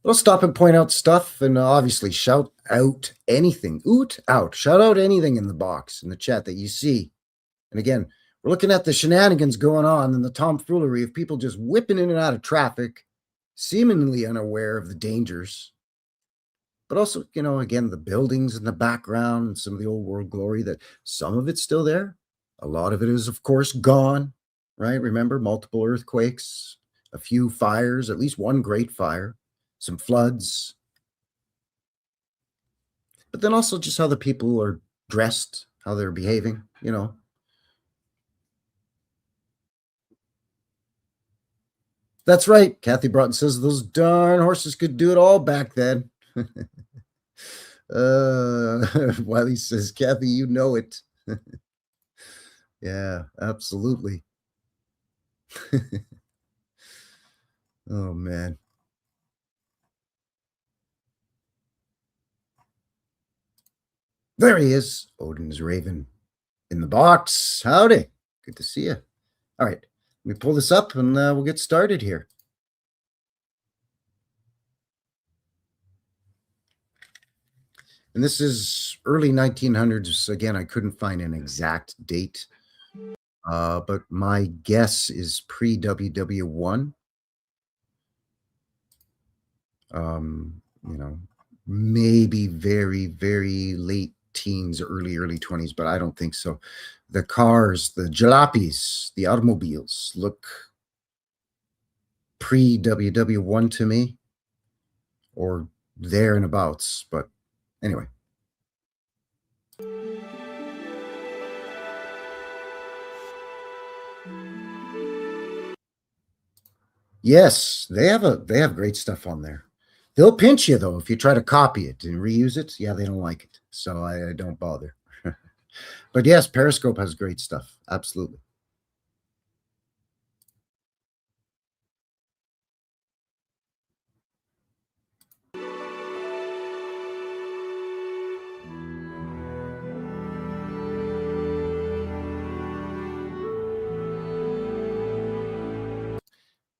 I'll stop and point out stuff, and obviously shout out anything. Shout out anything in the box, in the chat that you see. And again, we're looking at the shenanigans going on and the tomfoolery of people just whipping in and out of traffic, seemingly unaware of the dangers. But also, again, the buildings in the background and some of the old world glory, that some of it's still there. A lot of it is, of course, gone. right? Remember, multiple earthquakes, a few fires, at least one great fire, some floods. But then also just how the people are dressed, how they're behaving, you know. That's right. Kathy Broughton says those darn horses could do it all back then. Wiley says, Kathy, you know it. Yeah, absolutely. Oh, man. There he is. Odin's Raven in the box. Howdy. Good to see you. All right. Let me pull this up and we'll get started here. And this is early 1900s. Again, I couldn't find an exact date, but my guess is pre-WW1. You know, maybe very, very late teens, early 20s, but I don't think so. The cars, the jalopies, the automobiles look pre-WW1 to me, or there and abouts, but anyway. Yes, they have great stuff on there. They'll pinch you though if you try to copy it and reuse it. Yeah, they don't like it, so I don't bother. But yes, Periscope has great stuff. Absolutely.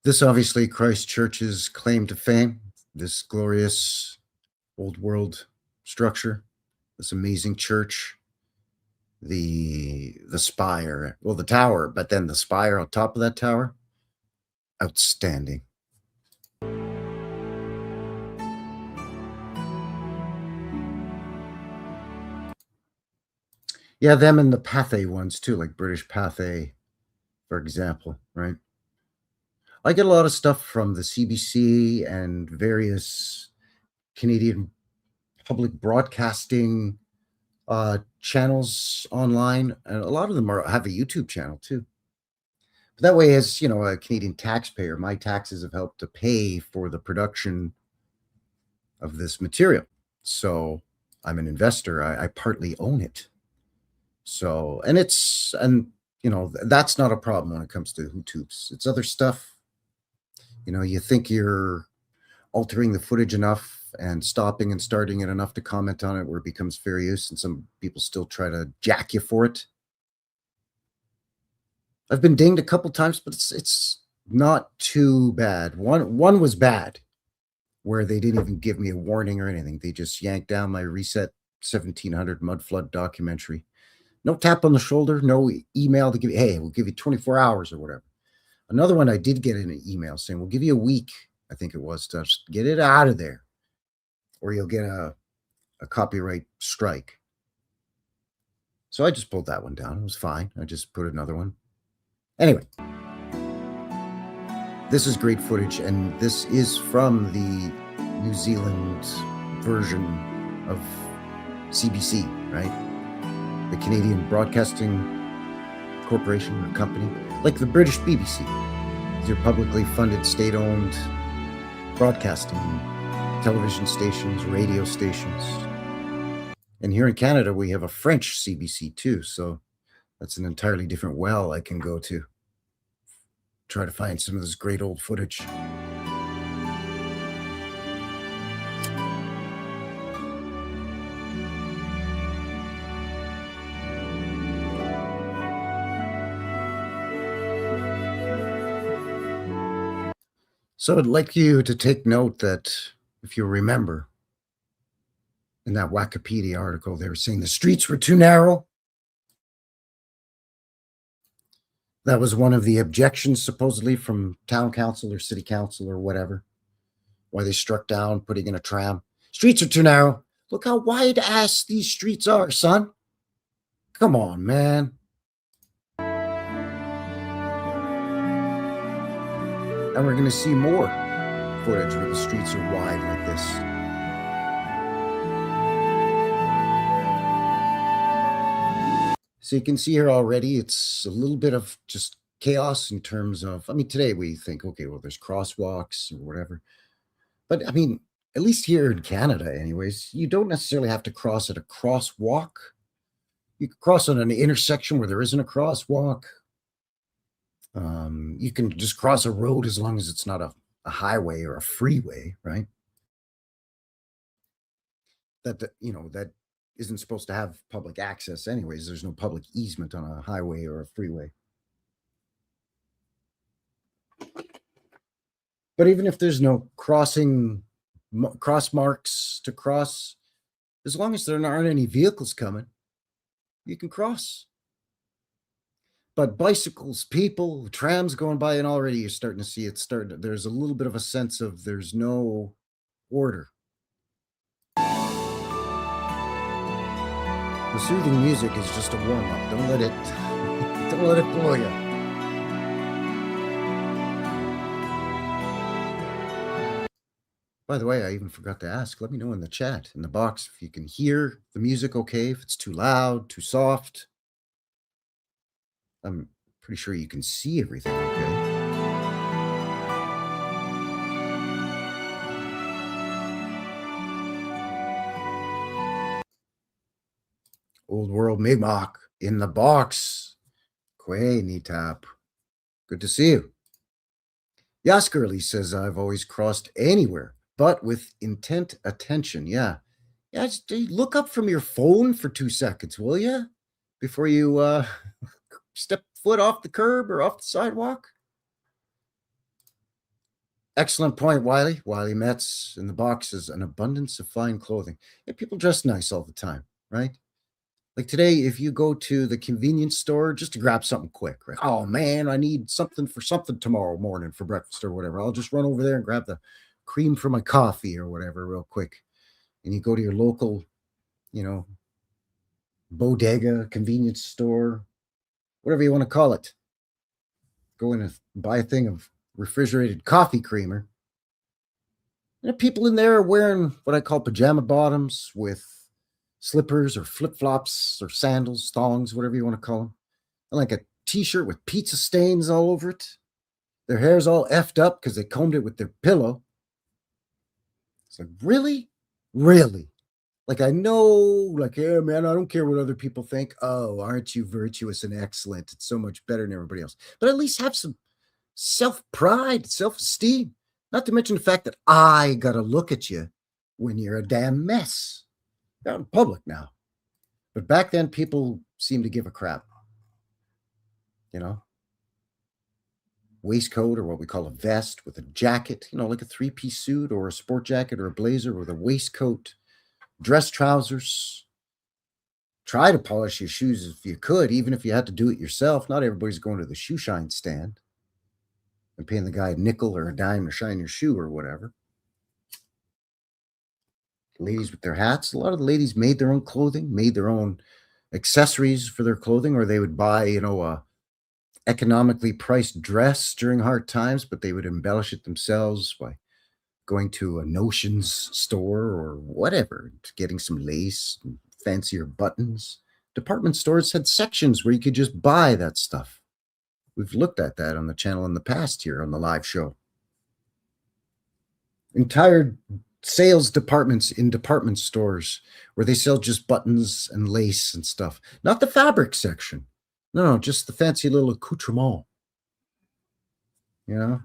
This obviously Christchurch's claim to fame, this glorious old world structure, this amazing church, the spire, well, the tower, but then the spire on top of that tower, outstanding. Yeah, them and the Pathé ones too, like British Pathé, for example, right? I get a lot of stuff from the CBC and various Canadian public broadcasting channels online, and a lot of them have a YouTube channel too. But that way, as you know, a Canadian taxpayer, my taxes have helped to pay for the production of this material. So I'm an investor. I partly own it. So, and you know, that's not a problem when it comes to YouTubes. It's other stuff. You know, you think you're altering the footage enough and stopping and starting it enough to comment on it where it becomes fair use, and some people still try to jack you for it. I've been dinged a couple times, but it's not too bad. One was bad, where they didn't even give me a warning or anything. They just yanked down my Reset 1700 mudflood documentary. No tap on the shoulder, no email to give you, hey, we'll give you 24 hours or whatever. Another one I did get in an email saying, we'll give you a week, I think it was, to just get it out of there, or you'll get a copyright strike. So I just pulled that one down. It was fine. I just put another one. Anyway, this is great footage, and this is from the New Zealand version of CBC, right? The Canadian Broadcasting Corporation or company, like the British BBC. These are publicly funded, state-owned broadcasting television stations, radio stations. And here in Canada, we have a French CBC too, so that's an entirely different well I can go to. Try to find some of this great old footage. So I'd like you to take note that, if you remember, in that Wikipedia article, they were saying the streets were too narrow. That was one of the objections, supposedly, from town council or city council or whatever, why they struck down putting in a tram. Streets are too narrow. Look how wide ass these streets are, son. Come on, man. And we're going to see more footage where the streets are wide like this. So you can see here already, it's a little bit of just chaos in terms of, I mean, today we think, okay, well, there's crosswalks or whatever. But I mean, at least here in Canada anyways, you don't necessarily have to cross at a crosswalk. You can cross on an intersection where there isn't a crosswalk. You can just cross a road as long as it's not a highway or a freeway, right? That isn't supposed to have public access anyways. There's no public easement on a highway or a freeway. But even if there's no cross marks to cross, as long as there aren't any vehicles coming, you can cross. But bicycles, people, trams going by, and already you're starting to see it start. There's a little bit of a sense of there's no order. The soothing music is just a warm-up. Don't let it blow you. By the way, I even forgot to ask. Let me know in the chat, in the box, if you can hear the music okay, if it's too loud, too soft. I'm pretty sure you can see everything okay. Old World Migmok in the box. Quay Nitap. Good to see you. Yaskerly says, I've always crossed anywhere, but with intent attention. Yeah. Just look up from your phone for 2 seconds, will you? Before you step foot off the curb or off the sidewalk. Excellent point, Wiley. Wiley Metz in the box is an abundance of fine clothing. Yeah, people dress nice all the time, right? Like today, if you go to the convenience store just to grab something quick, right? Oh man, I need something for something tomorrow morning for breakfast or whatever. I'll just run over there and grab the cream for my coffee or whatever real quick. And you go to your local, bodega, convenience store, whatever you want to call it. Go in and buy a thing of refrigerated coffee creamer. And the people in there are wearing what I call pajama bottoms with slippers or flip-flops or sandals, thongs, whatever you want to call them. And like a t-shirt with pizza stains all over it. Their hair's all effed up because they combed it with their pillow. It's like, really? Really? Like, I know, like, yeah, man, I don't care what other people think. Oh, aren't you virtuous and excellent? It's so much better than everybody else. But at least have some self-pride, self-esteem. Not to mention the fact that I got to look at you when you're a damn mess. You're out in public now. But back then, people seemed to give a crap. Waistcoat or what we call a vest with a jacket, like a 3-piece suit or a sport jacket or a blazer with a waistcoat, dress trousers. Try to polish your shoes if you could, even if you had to do it yourself. Not everybody's going to the shoe shine stand and paying the guy a nickel or a dime to shine your shoe or whatever. Ladies with their hats. A lot of the ladies made their own clothing, made their own accessories for their clothing, or they would buy, a economically priced dress during hard times, but they would embellish it themselves by going to a Notions store or whatever, getting some lace and fancier buttons. Department stores had sections where you could just buy that stuff. We've looked at that on the channel in the past here on the live show. Entire sales departments in department stores where they sell just buttons and lace and stuff. Not the fabric section. No, just the fancy little accoutrement. Yeah,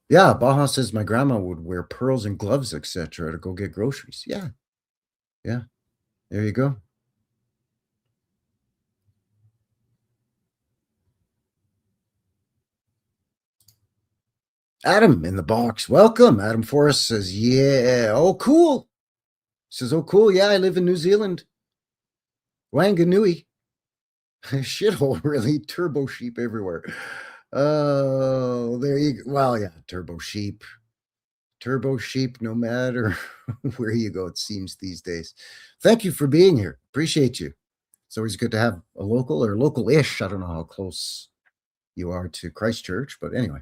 Baja says my grandma would wear pearls and gloves, etc. to go get groceries. Yeah. There you go. Adam in the box. Welcome. Adam Forrest says, yeah. Oh, cool. Says, oh, cool. Yeah, I live in New Zealand. Wanganui. Shithole, really. Turbo sheep everywhere. Oh, there you go. Well, yeah, turbo sheep. Turbo sheep, no matter where you go, it seems these days. Thank you for being here. Appreciate you. It's always good to have a local or local-ish. I don't know how close you are to Christchurch, but anyway.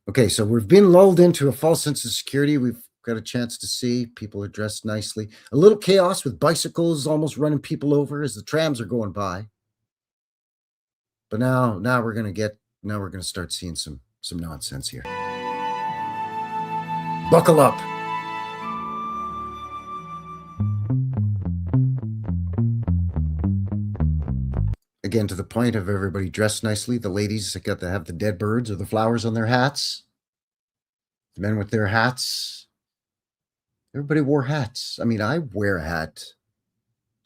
Okay, so we've been lulled into a false sense of security. We've got a chance to see people are dressed nicely. A little chaos with bicycles almost running people over as the trams are going by. But now we're gonna start seeing some nonsense here. Buckle up. Again, to the point of everybody dressed nicely. The ladies got to have the dead birds or the flowers on their hats. The men with their hats. Everybody wore hats. I mean, I wear a hat.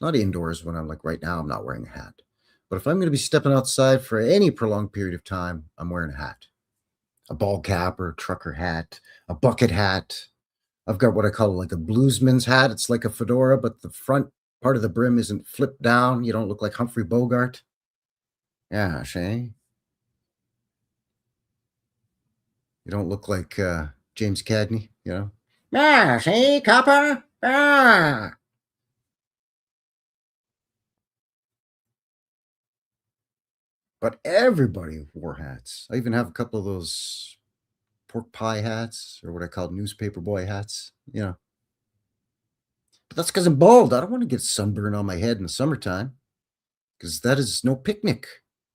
Not indoors when I'm like right now, I'm not wearing a hat. But if I'm going to be stepping outside for any prolonged period of time, I'm wearing a hat. A ball cap or a trucker hat, a bucket hat. I've got what I call like a bluesman's hat. It's like a fedora, but the front part of the brim isn't flipped down. You don't look like Humphrey Bogart. Yeah, Shay. You don't look like James Cagney, you know? Yeah, see, copper? Ah. But everybody wore hats. I even have a couple of those pork pie hats, or what I call newspaper boy hats, you know. But that's because I'm bald. I don't want to get sunburn on my head in the summertime, because that is no picnic,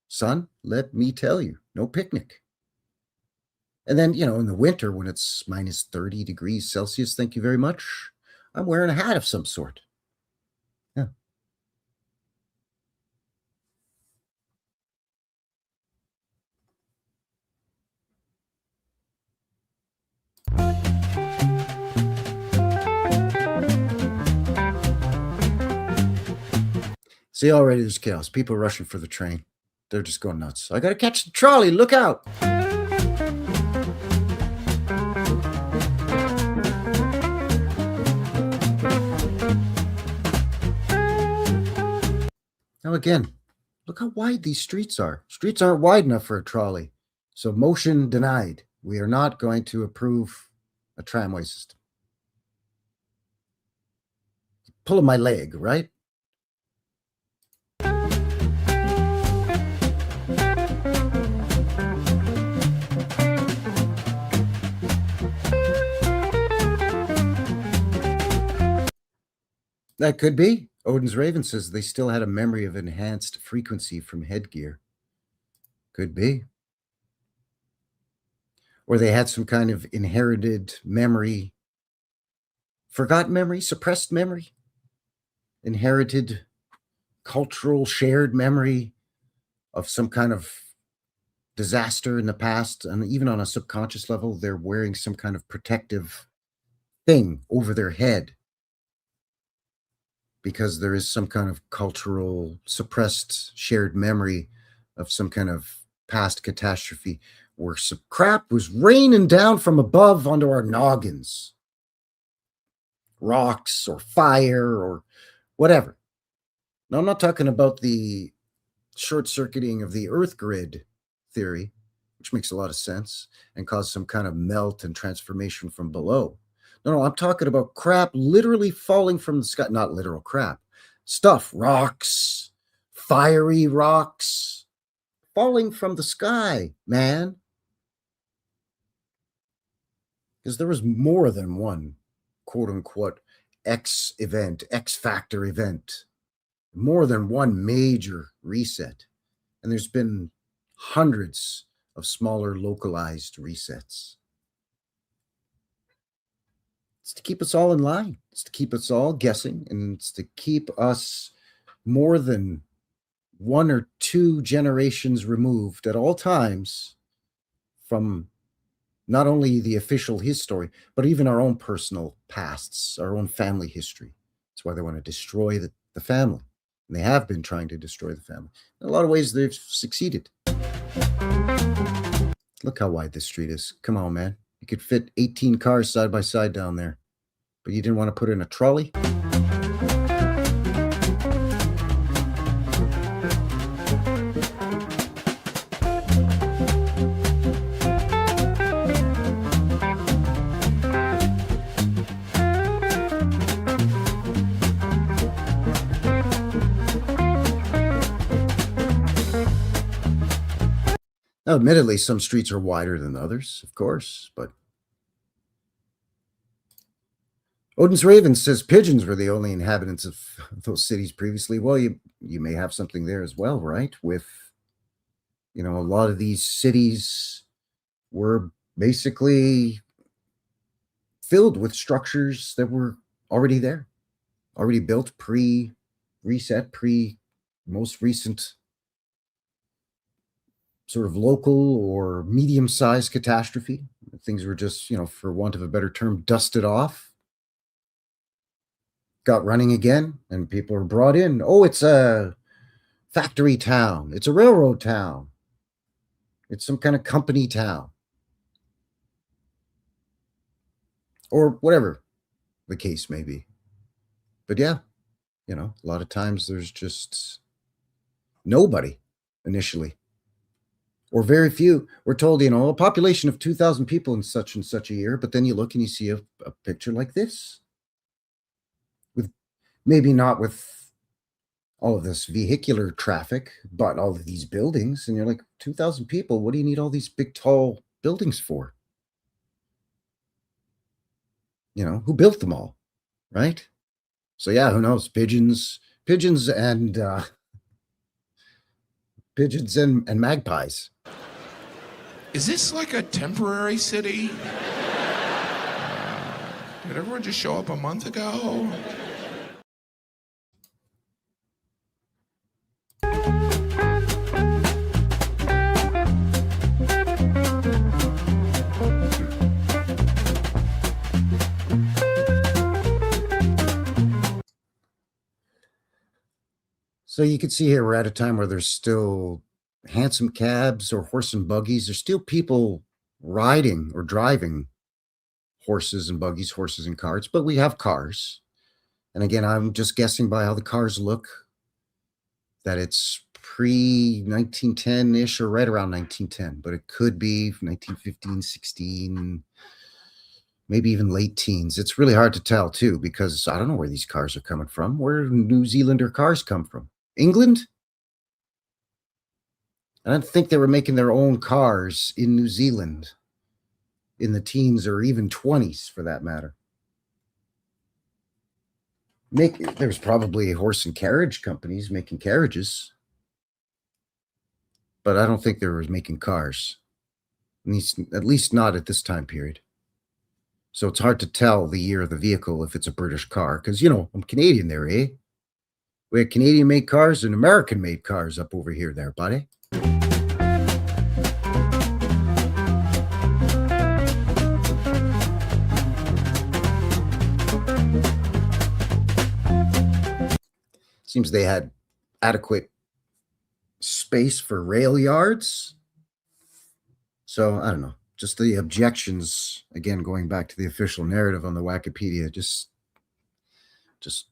son. Let me tell you, no picnic. And then, you know, in the winter when it's minus 30 degrees Celsius, thank you very much, I'm wearing a hat of some sort. Yeah. See, already there's chaos. People rushing for the train. They're just going nuts. I got to catch the trolley. Look out. Now again, look how wide these streets are. Streets aren't wide enough for a trolley. So motion denied. We are not going to approve a tramway system. Pulling my leg, right? That could be. Odin's Raven says they still had a memory of enhanced frequency from headgear. Could be. Or they had some kind of inherited memory, forgotten memory, suppressed memory, inherited cultural shared memory of some kind of disaster in the past. And even on a subconscious level, they're wearing some kind of protective thing over their head, because there is some kind of cultural suppressed shared memory of some kind of past catastrophe where some crap was raining down from above onto our noggins. Rocks or fire or whatever. Now, I'm not talking about the short-circuiting of the Earth grid theory, which makes a lot of sense and cause some kind of melt and transformation from below. No, I'm talking about crap literally falling from the sky. Not literal crap. Stuff, rocks, fiery rocks, falling from the sky, man. Because there was more than one, quote-unquote, X event, X factor event. More than one major reset. And there's been hundreds of smaller localized resets. It's to keep us all in line. It's to keep us all guessing, and it's to keep us more than one or two generations removed at all times from not only the official history, but even our own personal pasts, our own family history. That's why they want to destroy the family. And they have been trying to destroy the family. In a lot of ways, they've succeeded. Look how wide this street is. Come on, man. You could fit 18 cars side by side down there. But you didn't want to put in a trolley? Now, admittedly, some streets are wider than others, of course, but Odin's Raven says pigeons were the only inhabitants of those cities previously. Well, you may have something there as well, right? With, a lot of these cities were basically filled with structures that were already there, already built, pre-reset, most recent sort of local or medium-sized catastrophe. Things were just, for want of a better term, dusted off, got running again, and people are brought in. Oh, it's a factory town. It's a railroad town. It's some kind of company town. Or whatever the case may be. But yeah, a lot of times there's just nobody initially. Or very few. We're told, a population of 2,000 people in such and such a year, but then you look and you see a picture like this. With maybe not with all of this vehicular traffic, but all of these buildings, and you're like, 2,000 people, what do you need all these big, tall buildings for? Who built them all, right? So yeah, who knows? Pigeons and magpies. Is this like a temporary city? Did everyone just show up a month ago? So you can see here we're at a time where there's still handsome cabs or horse and buggies. There's still people riding or driving horses and buggies, horses and carts, but we have cars. And again, I'm just guessing by how the cars look that it's pre-1910-ish or right around 1910, but it could be 1915, 16, maybe even late teens. It's really hard to tell too, because I don't know where these cars are coming from. Where do New Zealander cars come from? England? I don't think they were making their own cars in New Zealand in the teens or even 20s for that matter. There's probably horse and carriage companies making carriages, but I don't think they were making cars, at least not at this time period. So it's hard to tell the year of the vehicle if it's a British car, because, I'm Canadian there, eh? We had Canadian-made cars and American-made cars up over here there, buddy. Seems they had adequate space for rail yards. So, I don't know. Just the objections, again, going back to the official narrative on the Wikipedia, just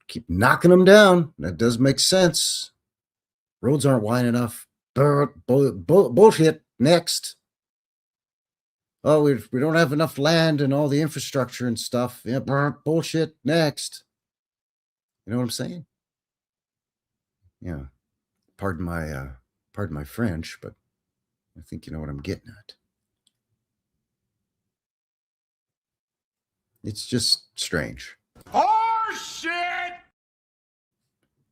keep knocking them down. That does make sense. Roads aren't wide enough. Bullshit. Next. Oh, we don't have enough land and all the infrastructure and stuff. Yeah, bullshit. Next. You know what I'm saying? Yeah. Pardon my French, but I think you know what I'm getting at. It's just strange. Oh, shit!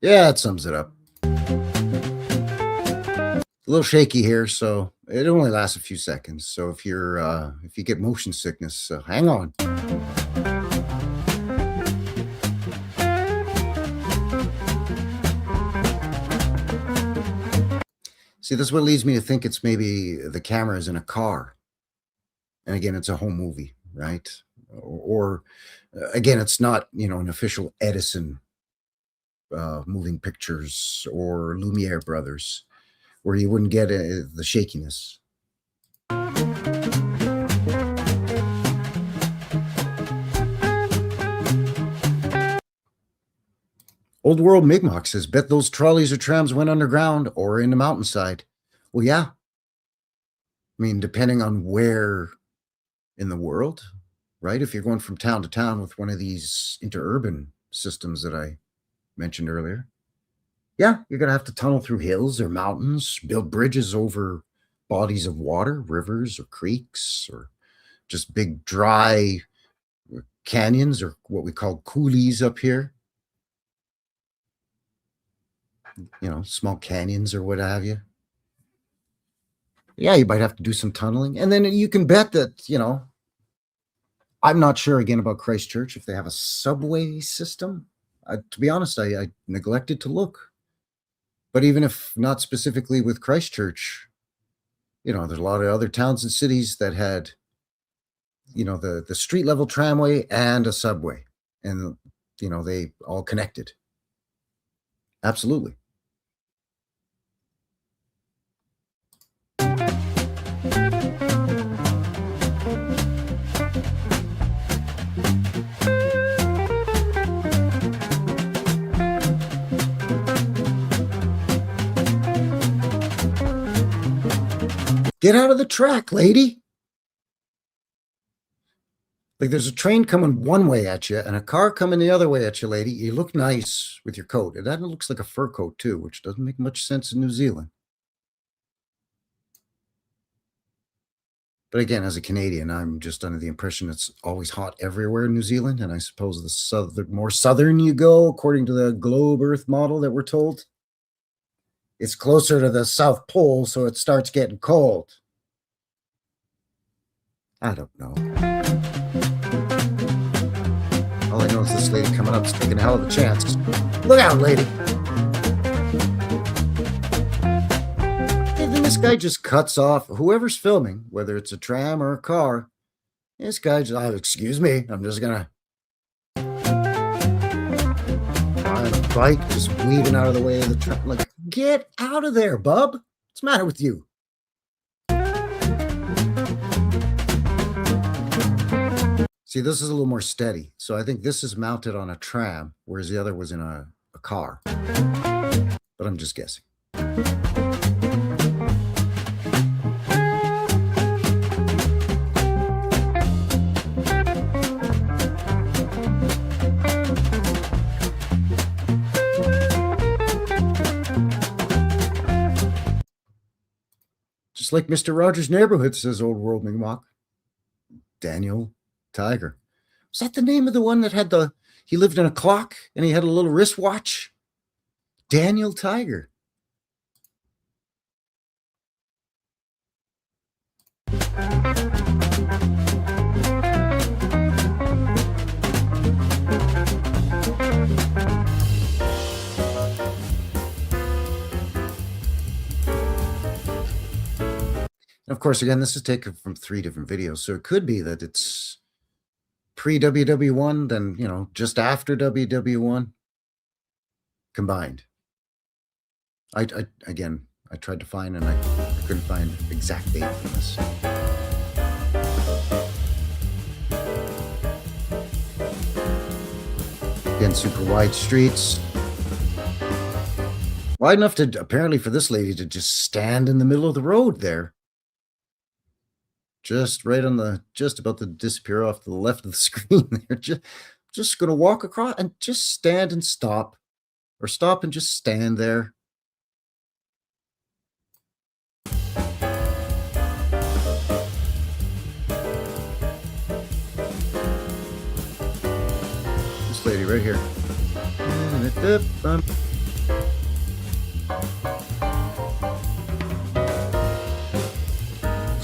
Yeah, that sums it up. A little shaky here, so it only lasts a few seconds. So if you get motion sickness, hang on. See, this is what leads me to think it's maybe the camera is in a car. And again, it's a home movie, right? Or again, it's not, an official Edison moving pictures or Lumiere brothers where you wouldn't get the shakiness. Old World Mi'kmaq says, bet those trolleys or trams went underground or in the mountainside. Well, yeah. I mean, depending on where in the world, right? If you're going from town to town with one of these interurban systems that I mentioned earlier, yeah, you're going to have to tunnel through hills or mountains, build bridges over bodies of water, rivers or creeks, or just big dry canyons, or what we call coulees up here. You know, small canyons or what have you. Yeah, you might have to do some tunneling. And then you can bet that, you know, I'm not sure again about Christchurch if they have a subway system. To be honest, I neglected to look. But even if not specifically with Christchurch, you know, there's a lot of other towns and cities that had, you know, the street level tramway and a subway. And, you know, they all connected. Absolutely. Get out of the track, lady. Like there's a train coming one way at you and a car coming the other way at you, lady. You look nice with your coat. And that looks like a fur coat too, which doesn't make much sense in New Zealand. But again, as a Canadian, I'm just under the impression it's always hot everywhere in New Zealand. And I suppose the more southern you go, according to the globe Earth model that we're told, it's closer to the South Pole, so it starts getting cold. I don't know. All I know is this lady coming up is taking a hell of a chance. Look out, lady. And then this guy just cuts off whoever's filming, whether it's a tram or a car. This guy just, excuse me, I'm just going to. On a bike, just weaving out of the way of the tram. Like, get out of there, bub. What's the matter with you? See, this is a little more steady. So I think this is mounted on a tram, whereas the other was in a car. But I'm just guessing. Just like Mr. Rogers' Neighborhood, says Old World McMock. Daniel Tiger. Was that the name of the one that had he lived in a clock and he had a little wristwatch? Daniel Tiger. And of course, again, this is taken from 3 different videos, so it could be that it's pre-WW1, then, you know, just after WW1 combined. I tried to find and I couldn't find exact date for this. Again, super wide streets. Wide enough to, apparently, for this lady to just stand in the middle of the road there. Just right on just about to disappear off to the left of the screen there. Just going to walk across and just stand and stop. Or stop and just stand there. This lady right here.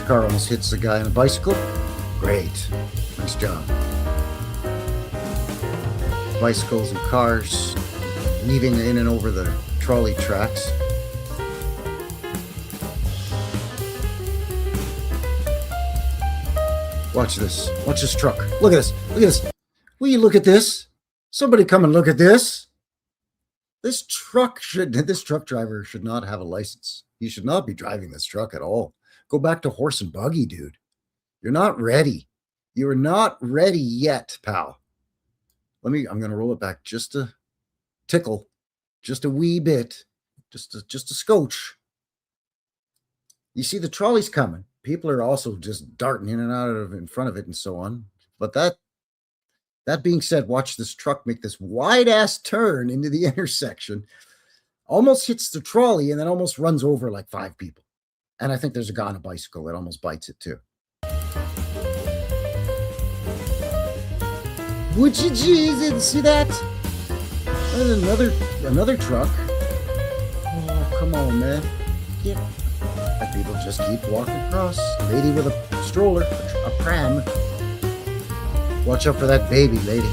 Car almost hits the guy on a bicycle. Great. Nice job. Bicycles and cars weaving in and over the trolley tracks. Watch this. Watch this truck. Look at this. Look at this. Will you look at this? Somebody come and look at this. This truck driver should not have a license. He should not be driving this truck at all. Go back to horse and buggy, dude. You're not ready. You are not ready yet, pal. I'm going to roll it back just a tickle, just a wee bit, just a scotch. You see the trolley's coming. People are also just darting in and out of in front of it and so on. But that being said, watch this truck make this wide ass turn into the intersection, almost hits the trolley and then almost runs over like 5 people. And I think there's a guy on a bicycle that almost bites it too. Would you Jesus see that? And another truck. Oh, come on, man. Get. And people just keep walking across. Lady with a stroller, a pram. Watch out for that baby, lady.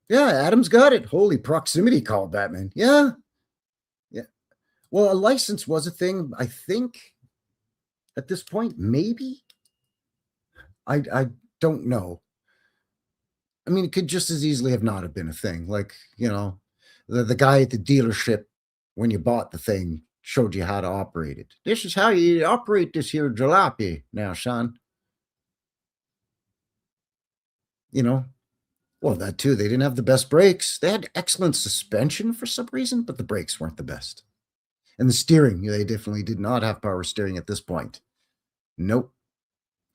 Yeah, Adam's got it. Holy proximity called that, man. Yeah. Yeah. Well, a license was a thing, I think, at this point. Maybe. I don't know. I mean, it could just as easily have not have been a thing. Like, you know, the guy at the dealership, when you bought the thing, showed you how to operate it. This is how you operate this here jalopy now, son. You know, well, that too. They didn't have the best brakes. They had excellent suspension for some reason, but the brakes weren't the best. And the steering, they definitely did not have power steering at this point. Nope.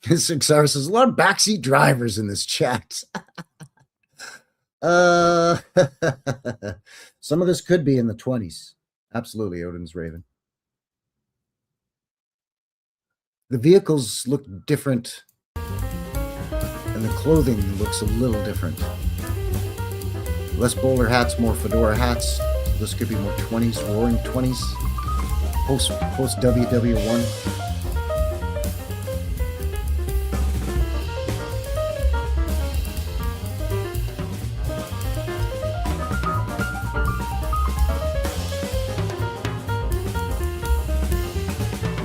Sixar says a lot of backseat drivers in this chat. Some of this could be in the 20s. Absolutely, Odin's Raven. The vehicles look different, and the clothing looks a little different. Less bowler hats, more fedora hats. This could be more 20s, roaring 20s. Post WW1.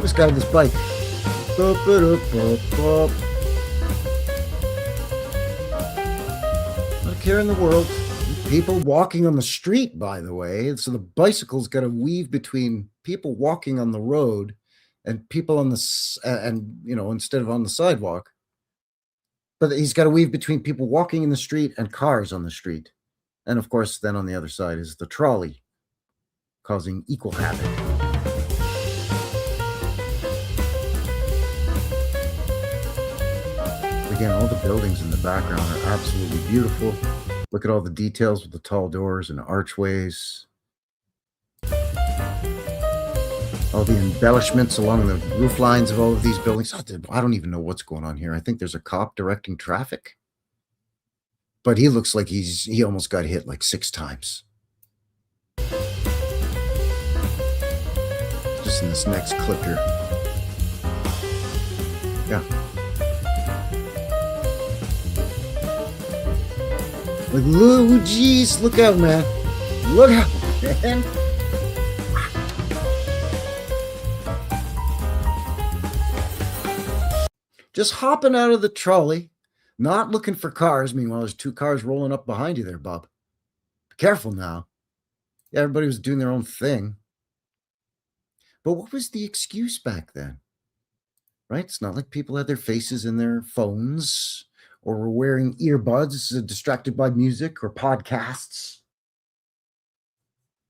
This guy on this bike. Not a care in the world. People walking on the street, by the way. So the bicycle's got to weave between people walking on the road and people on the and you know, instead of on the sidewalk. But he's got to weave between people walking in the street and cars on the street. And of course, then on the other side is the trolley, causing equal havoc. Again, all the buildings in the background are absolutely beautiful. Look at all the details with the tall doors and archways. All the embellishments along the roof lines of all of these buildings. I don't even know what's going on here. I think there's a cop directing traffic. But he looks like he almost got hit like 6 times. Just in this next clip here. Yeah. Like, oh, geez, look out, man. Look out, man. Just hopping out of the trolley, not looking for cars. Meanwhile, there's 2 cars rolling up behind you there, Bob. Be careful now. Yeah, everybody was doing their own thing. But what was the excuse back then? Right? It's not like people had their faces in their phones or were wearing earbuds, distracted by music or podcasts.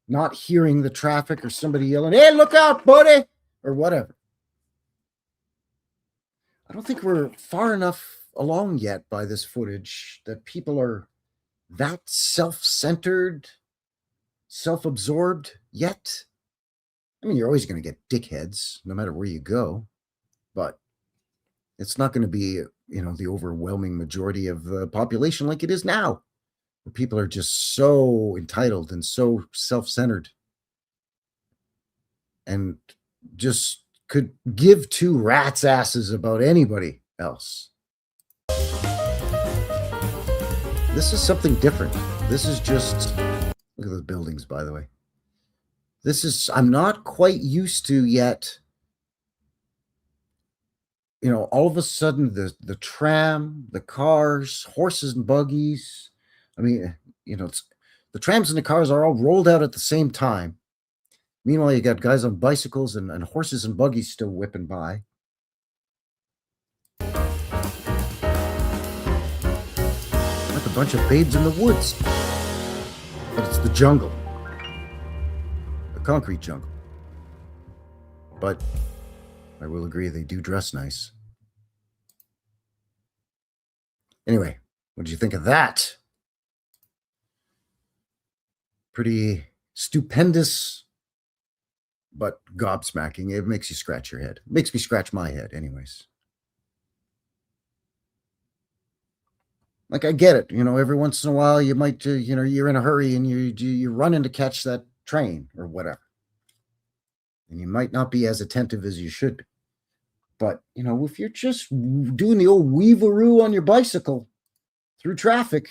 Not hearing the traffic or somebody yelling, hey, look out, buddy, or whatever. I don't think we're far enough along yet by this footage that people are that self-centered, self-absorbed yet. I mean, you're always going to get dickheads no matter where you go, but it's not going to be, you know, the overwhelming majority of the population like it is now, where people are just so entitled and so self-centered and just could give 2 rats' asses about anybody else. This is something different. This is just, look at those buildings, by the way. This is, I'm not quite used to yet. You know, all of a sudden, the tram, the cars, horses and buggies. I mean, you know, the trams and the cars are all rolled out at the same time. Meanwhile, you got guys on bicycles and horses and buggies still whipping by. Like a bunch of babes in the woods. But it's the jungle. The concrete jungle. But I will agree, they do dress nice. Anyway, what did you think of that? Pretty stupendous, but gobsmacking. It makes you scratch your head. It makes me scratch my head, anyways. Like, I get it. Every once in a while you might, you're in a hurry and you're running to catch that train or whatever. And you might not be as attentive as you should be. But, if you're just doing the old weaveroo on your bicycle through traffic,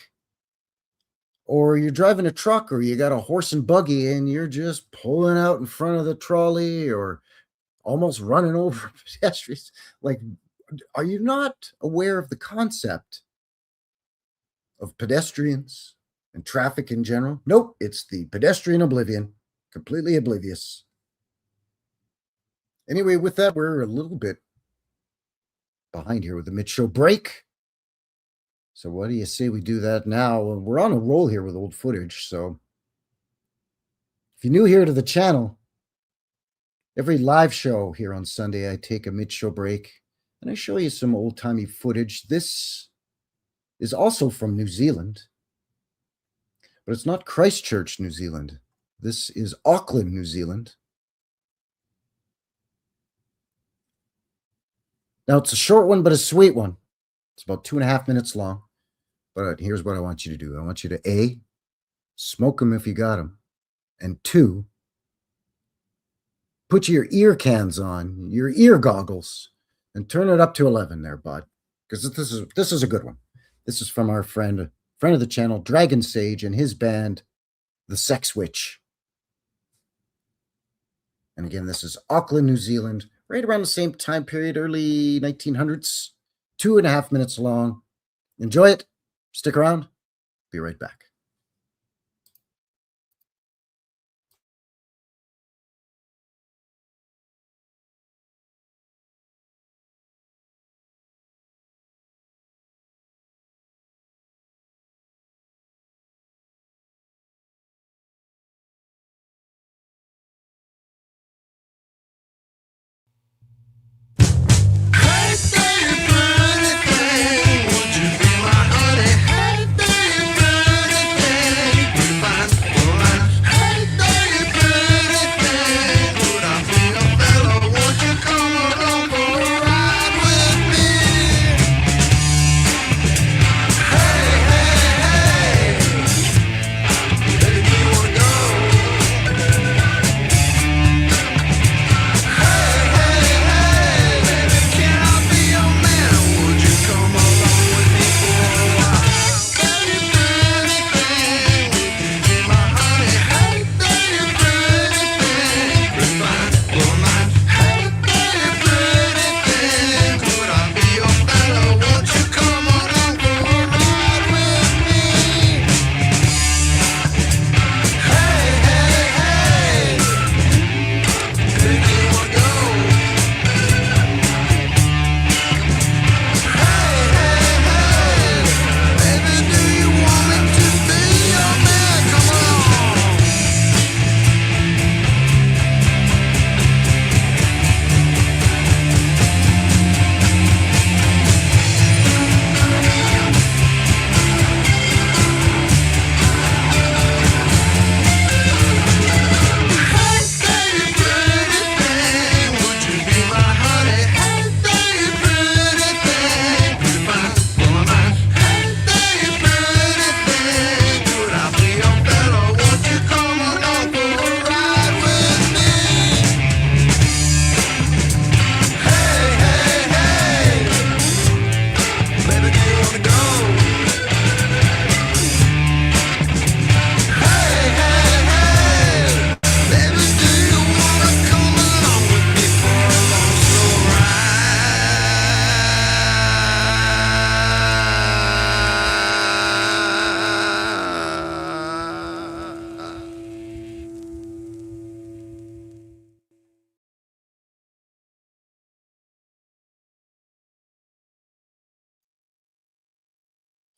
or you're driving a truck, or you got a horse and buggy and you're just pulling out in front of the trolley or almost running over pedestrians, like, are you not aware of the concept of pedestrians and traffic in general? Nope, it's the pedestrian oblivion, completely oblivious. Anyway, with that, we're a little bit behind here with the mid-show break. So what do you say we do that now? We're on a roll here with old footage. So if you're new here to the channel, every live show here on Sunday, I take a mid-show break and I show you some old-timey footage. This is also from New Zealand, but it's not Christchurch, New Zealand. This is Auckland, New Zealand. Now, it's a short one, but a sweet one. It's about 2.5 minutes long. But here's what I want you to do. I want you to, A, smoke them if you got them. And 2, put your ear cans on, your ear goggles, and turn it up to 11 there, bud. Because this is a good one. This is from our friend of the channel, Dragon Sage, and his band, The Sex Witch. And again, this is Auckland, New Zealand, right around the same time period, early 1900s, 2.5 minutes long. Enjoy it. Stick around. Be right back.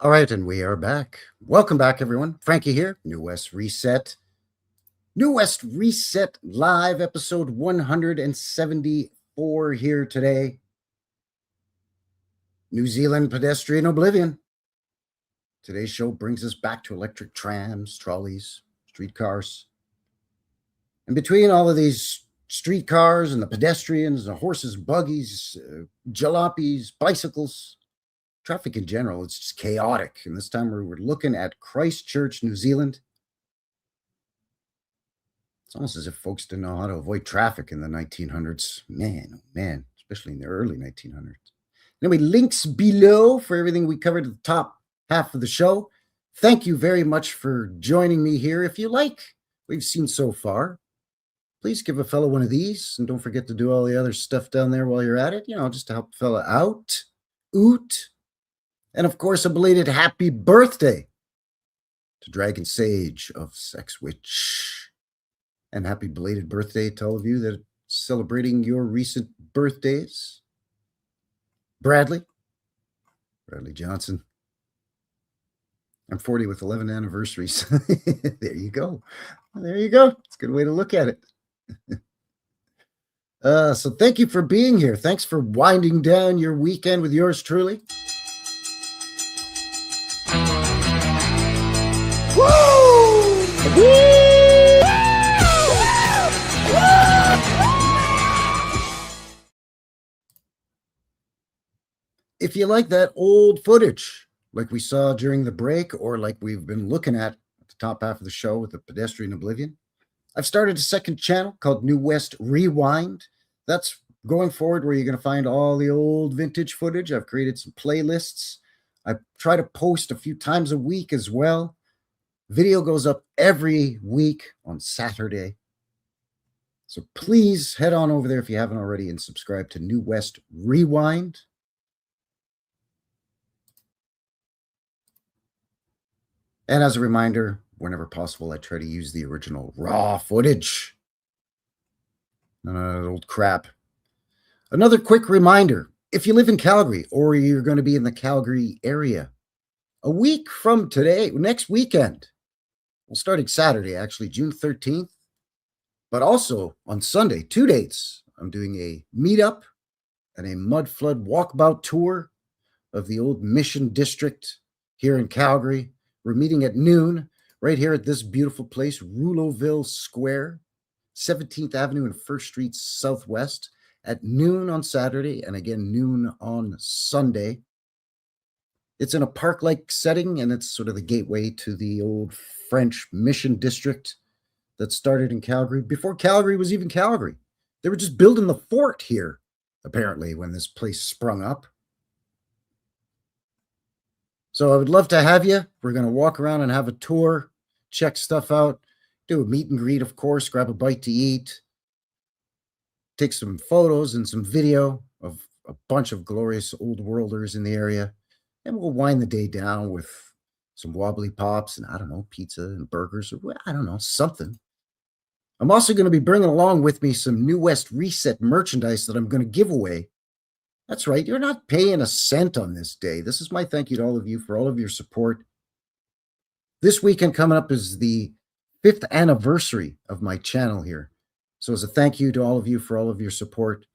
All right, and we are back. Welcome back, everyone. Frankie here, New West Reset. New West Reset Live, episode 174 here today. New Zealand Pedestrian Oblivion. Today's show brings us back to electric trams, trolleys, streetcars. And between all of these streetcars and the pedestrians, the horses, buggies, jalopies, bicycles, traffic in general, it's just chaotic. And this time we were looking at Christchurch, New Zealand. It's almost as if folks didn't know how to avoid traffic in the 1900s. Man, oh man, especially in the early 1900s. Anyway, links below for everything we covered at the top half of the show. Thank you very much for joining me here. If you like what we've seen so far, please give a fellow one of these. And don't forget to do all the other stuff down there while you're at it, just to help a fella out. Oot. And of course, a belated happy birthday to Dragon Sage of Sex Witch. And happy belated birthday to all of you that are celebrating your recent birthdays. Bradley Johnson. I'm 40 with 11 anniversaries. There you go. It's a good way to look at it. So thank you for being here. Thanks for winding down your weekend with yours truly. Woo! If you like that old footage, like we saw during the break, or like we've been looking at the top half of the show with the Pedestrian Oblivion, I've started a second channel called New West Rewind. That's going forward where you're going to find all the old vintage footage. I've created some playlists. I try to post a few times a week as well. Video goes up every week on Saturday. So please head on over there if you haven't already and subscribe to New West Rewind. And as a reminder, whenever possible, I try to use the original raw footage. None of that old crap. Another quick reminder, if you live in Calgary or you're going to be in the Calgary area, a week from today, next weekend, well, starting Saturday, actually, June 13th, but also on Sunday, 2 dates, I'm doing a meetup and a mudflood walkabout tour of the old Mission District here in Calgary. We're meeting at noon right here at this beautiful place, Rouleauville Square, 17th Avenue and 1st Street Southwest, at noon on Saturday and again noon on Sunday. It's in a park-like setting, and it's sort of the gateway to the old French Mission District that started in Calgary before Calgary was even Calgary. They were just building the fort here, apparently, when this place sprung up. So I would love to have you. We're going to walk around and have a tour, check stuff out, do a meet and greet, of course, grab a bite to eat, take some photos and some video of a bunch of glorious old worlders in the area. And we'll wind the day down with some wobbly pops and, I don't know, pizza and burgers or, I don't know, something. I'm also going to be bringing along with me some New West Reset merchandise that I'm going to give away. That's right. You're not paying a cent on this day. This is my thank you to all of you for all of your support. This weekend coming up is the 5th anniversary of my channel here. So as a thank you to all of you for all of your support,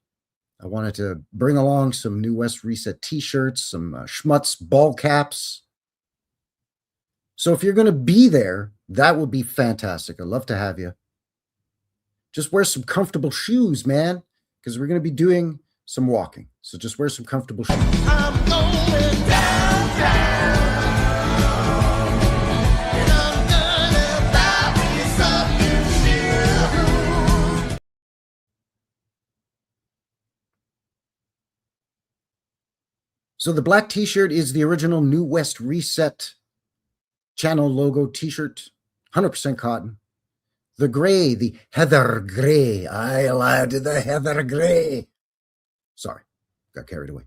I wanted to bring along some New West Reset t-shirts, some Schmutz ball caps. So if you're going to be there, that would be fantastic. I'd love to have you. Just wear some comfortable shoes, man, because we're going to be doing some walking. So just wear some comfortable shoes. I'm going downtown, and I'm gonna buy me some new shoes. So the black t-shirt is the original New West Reset channel logo t-shirt, 100% cotton. The gray, the heather gray. I allowed the heather gray. Sorry, got carried away.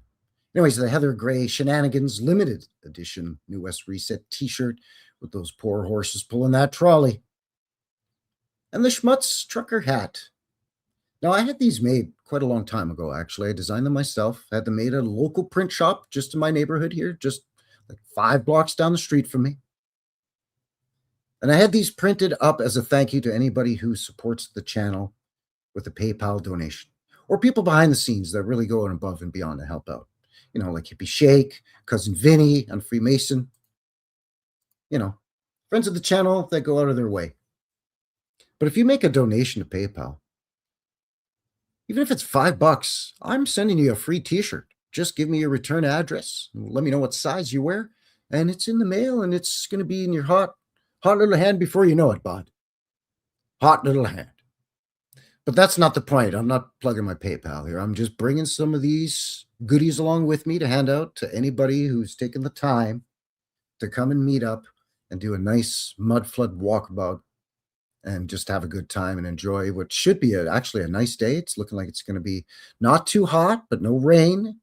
Anyways, the Heather Gray Shenanigans limited edition New West Reset t-shirt with those poor horses pulling that trolley. And the Schmutz trucker hat. Now, I had these made quite a long time ago, actually. I designed them myself. I had them made at a local print shop just in my neighborhood here, just like 5 blocks down the street from me. And I had these printed up as a thank you to anybody who supports the channel with a PayPal donation. Or people behind the scenes that really go above and beyond to help out. You know, like Hippie Shake, Cousin Vinny, and Freemason. You know, friends of the channel that go out of their way. But if you make a donation to PayPal, even if it's $5, I'm sending you a free t-shirt. Just give me your return address. Let me know what size you wear. And it's in the mail, and it's going to be in your hot little hand before you know it, bud. Hot little hand. But that's not the point. I'm not plugging my PayPal here. I'm just bringing some of these goodies along with me to hand out to anybody who's taken the time to come and meet up and do a nice mudflood walkabout and just have a good time and enjoy what should be actually a nice day. It's looking like it's going to be not too hot, but no rain.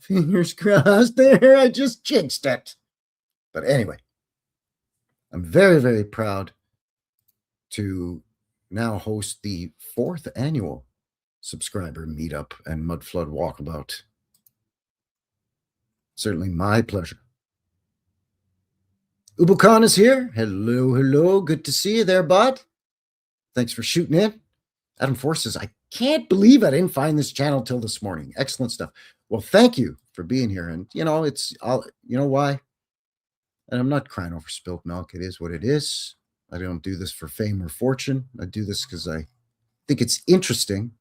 Fingers crossed there. I just jinxed it. But anyway, I'm very, very proud to now host the 4th annual subscriber meetup and mudflood walkabout. Certainly my pleasure. Ubukan is here. Hello, hello. Good to see you there, bud. Thanks for shooting in. Adam Force says, I can't believe I didn't find this channel till this morning. Excellent stuff. Well, thank you for being here. And, you know, you know why? And I'm not crying over spilt milk. It is what it is. I don't do this for fame or fortune. I do this because I think it's interesting.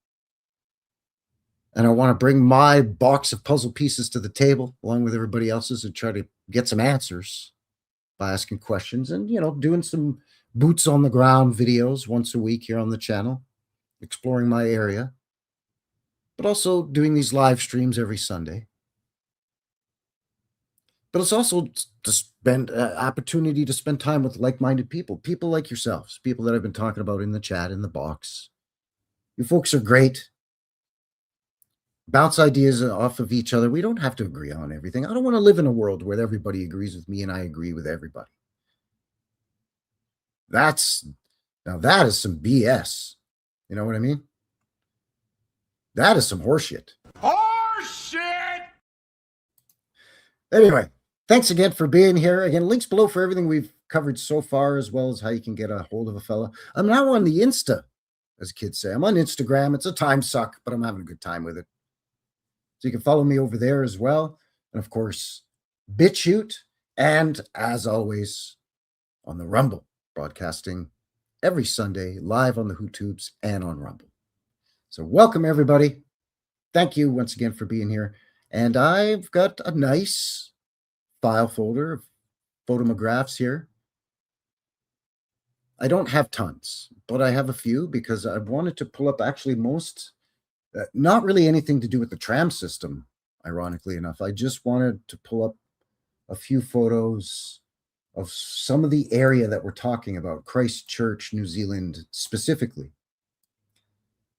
And I want to bring my box of puzzle pieces to the table along with everybody else's and try to get some answers by asking questions and, you know, doing some boots on the ground videos once a week here on the channel, exploring my area, but also doing these live streams every Sunday. But it's also to spend opportunity to spend time with like-minded people like yourselves, people that I've been talking about in the chat, in the box. You folks are great. Bounce ideas off of each other. We don't have to agree on everything. I don't want to live in a world where everybody agrees with me and I agree with everybody. Now that is some BS. You know what I mean? That is some horseshit. Horseshit! Anyway, thanks again for being here. Again, links below for everything we've covered so far, as well as how you can get a hold of a fella. I'm now on the Insta, as kids say. I'm on Instagram. It's a time suck, but I'm having a good time with it. So you can follow me over there as well. And of course, BitChute. And as always, on the Rumble, broadcasting every Sunday live on the HooTubes and on Rumble. So welcome, everybody. Thank you once again for being here. And I've got a nice file folder of photographs here. I don't have tons, but I have a few because I wanted to pull up actually most, not really anything to do with the tram system, ironically enough. I just wanted to pull up a few photos of some of the area that we're talking about, Christchurch, New Zealand specifically.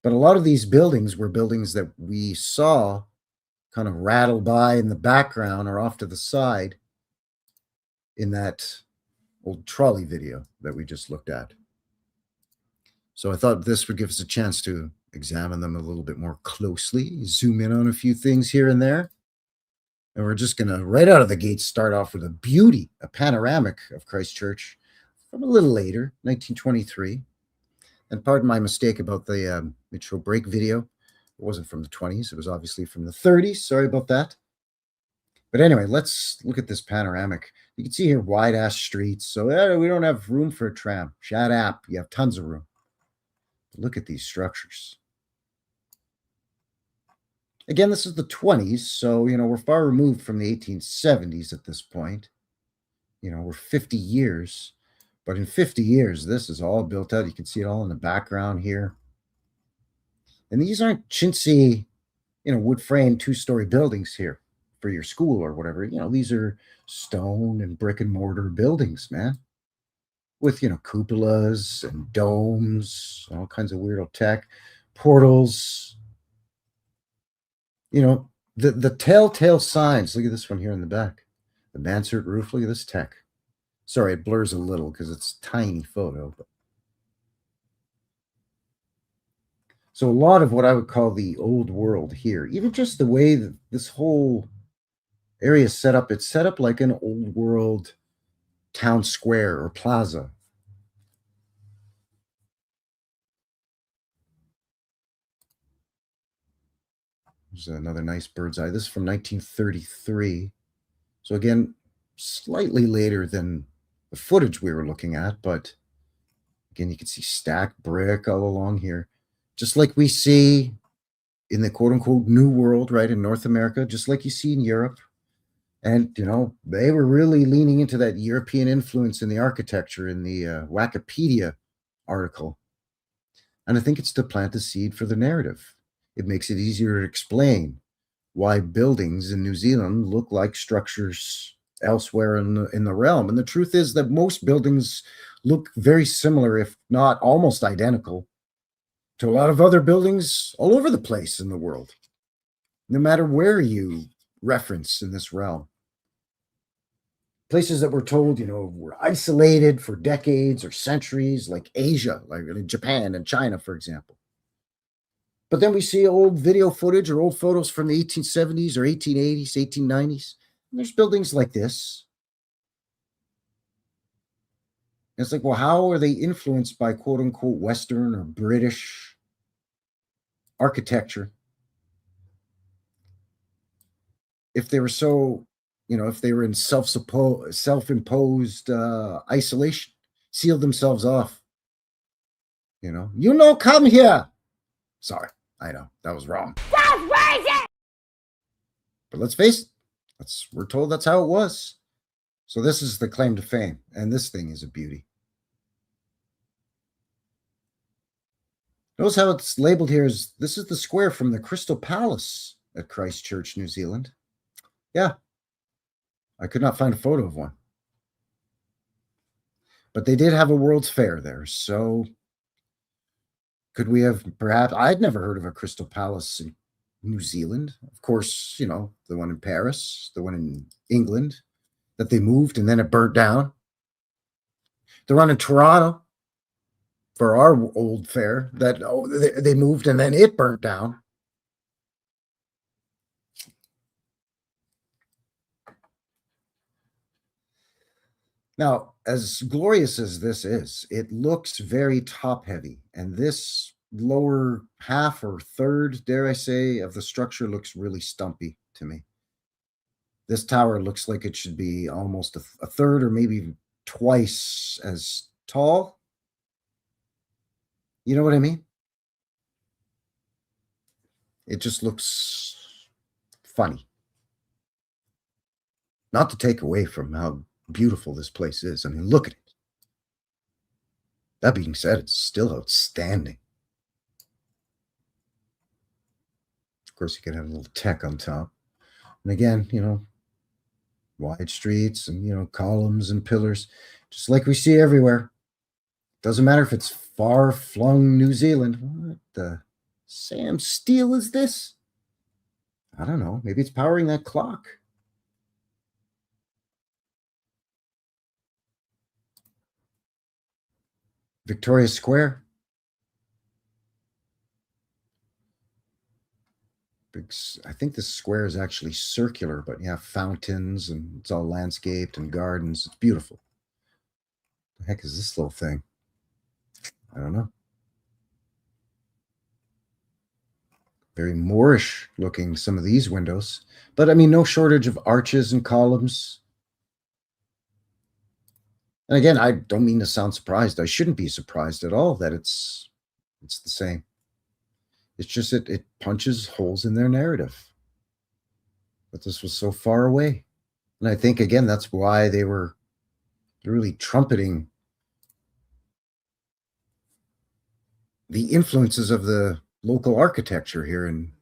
But a lot of these buildings were buildings that we saw kind of rattle by in the background or off to the side in that old trolley video that we just looked at. So I thought this would give us a chance to examine them a little bit more closely, zoom in on a few things here and there. And we're just going to, right out of the gate, start off with a panoramic of Christchurch from a little later, 1923. And pardon my mistake about the mid-show break video. It wasn't from the 20s. It was obviously from the 30s. Sorry about that. But anyway, let's look at this panoramic. You can see here wide-ass streets. So we don't have room for a tram. Shut up. You have tons of room. But look at these structures. Again, this is the 20s. So, you know, we're far removed from the 1870s at this point. You know, we're 50 years. But in 50 years, this is all built out. You can see it all in the background here. And these aren't chintzy, you know, wood frame 2-story buildings here for your school or whatever. You know, these are stone and brick and mortar buildings, man. With, you know, cupolas and domes, all kinds of weirdo tech, portals. You know, the telltale signs. Look at this one here in the back. The mansard roof. Look at this tech. Sorry, it blurs a little because it's a tiny photo. But so a lot of what I would call the old world here, even just the way that this whole area is set up, it's set up like an old world town square or plaza. There's another nice bird's eye. This is from 1933. So again, slightly later than the footage we were looking at, but Again, you can see stacked brick all along here, just like we see in the quote-unquote New World, right, in North America, just like you see in Europe. And, you know, they were really leaning into that European influence in the architecture in the Wikipedia article. And I think it's to plant the seed for the narrative. It makes it easier to explain why buildings in New Zealand look like structures elsewhere in the realm. And the truth is that most buildings look very similar, if not almost identical, to a lot of other buildings all over the place in the world, no matter where you reference in this realm. Places that we're told, you know, were isolated for decades or centuries, like Asia, like in Japan and China, for example. But then we see old video footage or old photos from the 1870s or 1880s, 1890s. And there's buildings like this. And it's like, well, how are they influenced by quote unquote Western or British architecture? If they were so, you know, if they were in self-imposed isolation, sealed themselves off, you know, come here. Sorry, I know that was wrong. But let's face it, we're told that's how it was. So this is the claim to fame, and this thing is a beauty. Notice how it's labeled here as this is the square from the Crystal Palace at Christchurch, New Zealand. Yeah, I could not find a photo of one. But they did have a World's Fair there, so could we have perhaps, I'd never heard of a Crystal Palace in New Zealand. Of course, you know, the one in Paris, the one in England that they moved and then it burnt down. The one in Toronto for our old fair that they moved and then it burnt down. Now, as glorious as this is, it looks very top heavy, and this lower half or third, dare I say, of the structure looks really stumpy to me. This tower looks like it should be almost a third or maybe even twice as tall. You know what I mean? It just looks funny. Not to take away from how beautiful this place is. I mean, look at it. That being said, it's still outstanding. Of course, you can have a little tech on top. And again, you know, wide streets and, you know, columns and pillars, just like we see everywhere. Doesn't matter if it's far-flung New Zealand. What the Sam Steele is this? I don't know. Maybe it's powering that clock. Victoria Square. I think this square is actually circular, but you have fountains and it's all landscaped and gardens. It's beautiful. The heck is this little thing? I don't know. Very Moorish looking, some of these windows. But I mean, no shortage of arches and columns. And again, I don't mean to sound surprised. I shouldn't be surprised at all that it's the same. It's just it punches holes in their narrative. But this was so far away. And I think, again, that's why they were really trumpeting the influences of the local architecture here in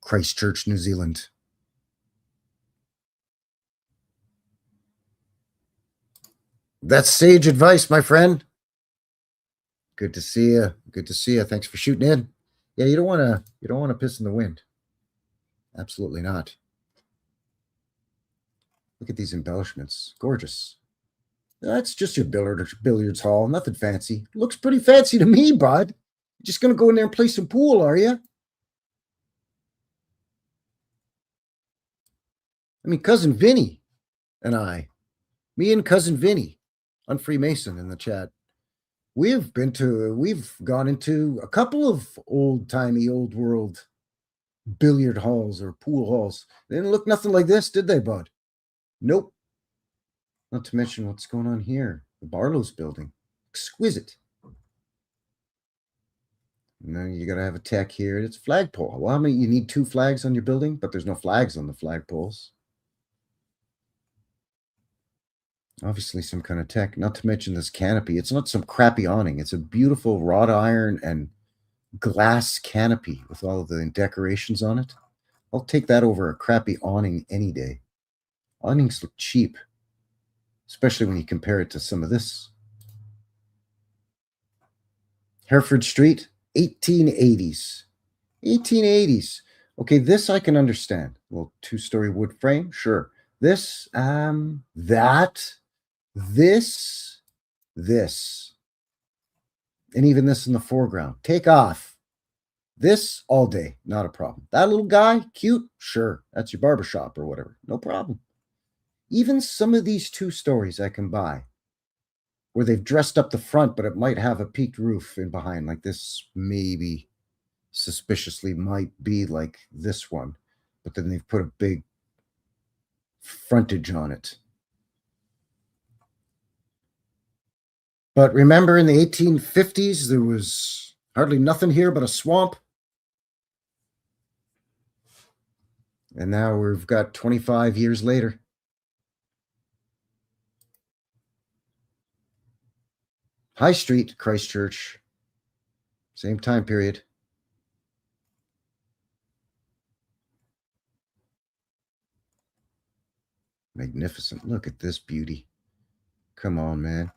Christchurch, New Zealand. That's sage advice, my friend. Good to see you. Good to see you. Thanks for shooting in. Yeah, you don't want to piss in the wind. Absolutely not. Look at these embellishments. Gorgeous. That's just your billiards hall. Nothing fancy. Looks pretty fancy to me, bud. You're just going to go in there and play some pool, are you? I mean, Cousin Vinny and me and Cousin Vinny on Freemason in the chat, we've gone into a couple of old-timey, old-world billiard halls or pool halls. They didn't look nothing like this, did they, bud? Nope. Not to mention what's going on here. The Barlow's building. Exquisite. And then you got to have a tech here. It's flagpole. Well, I mean, you need 2 flags on your building, but there's no flags on the flagpoles. Obviously some kind of tech, not to mention this canopy. It's not some crappy awning. It's a beautiful wrought iron and glass canopy with all of the decorations on it. I'll take that over a crappy awning any day. Awnings look cheap, especially when you compare it to some of this. Hereford Street, 1880s. 1880s. Okay, this I can understand. A little 2-story wood frame, sure. This, this, and even this in the foreground. Take off. This all day, not a problem. That little guy, cute, sure. That's your barbershop or whatever, no problem. Even some of these 2 stories I can buy, where they've dressed up the front, but it might have a peaked roof in behind, like this maybe suspiciously might be like this one, but then they've put a big frontage on it. But remember, in the 1850s, there was hardly nothing here but a swamp. And now we've got 25 years later. High Street, Christchurch. Same time period. Magnificent. Look at this beauty. Come on, man.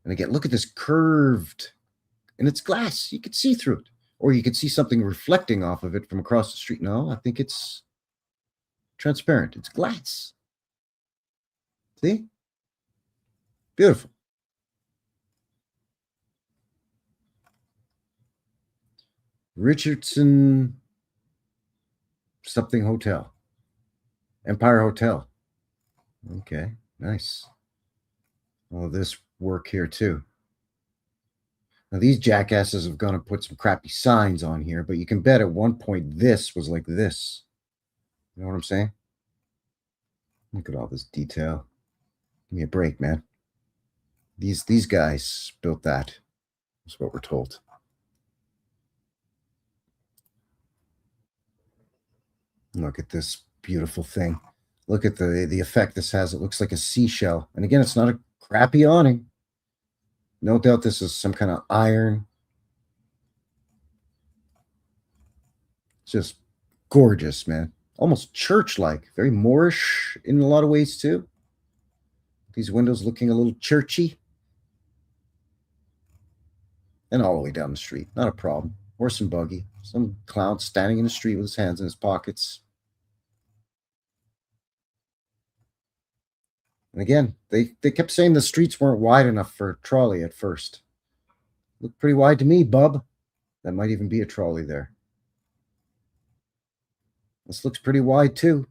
And again, look at this curved, and it's glass. You could see through it. Or you could see something reflecting off of it from across the street. No, I think it's transparent. It's glass. See? Beautiful. Richardson something hotel. Empire Hotel. Okay, nice. All this work here too. Now these jackasses have gone and put some crappy signs on here, but you can bet at one point this was like this. You know what I'm saying? Look at all this detail. Give me a break, man. These guys built that. That's what we're told. Look at this beautiful thing. Look at the effect this has. It looks like a seashell. And again, it's not a crappy awning. No doubt this is some kind of iron. Just gorgeous, man. Almost church-like. Very Moorish in a lot of ways, too. These windows looking a little churchy. And all the way down the street. Not a problem. Horse and buggy. Some clown standing in the street with his hands in his pockets. And again, they kept saying the streets weren't wide enough for a trolley at first. Looked pretty wide to me, bub. That might even be a trolley there. This looks pretty wide too.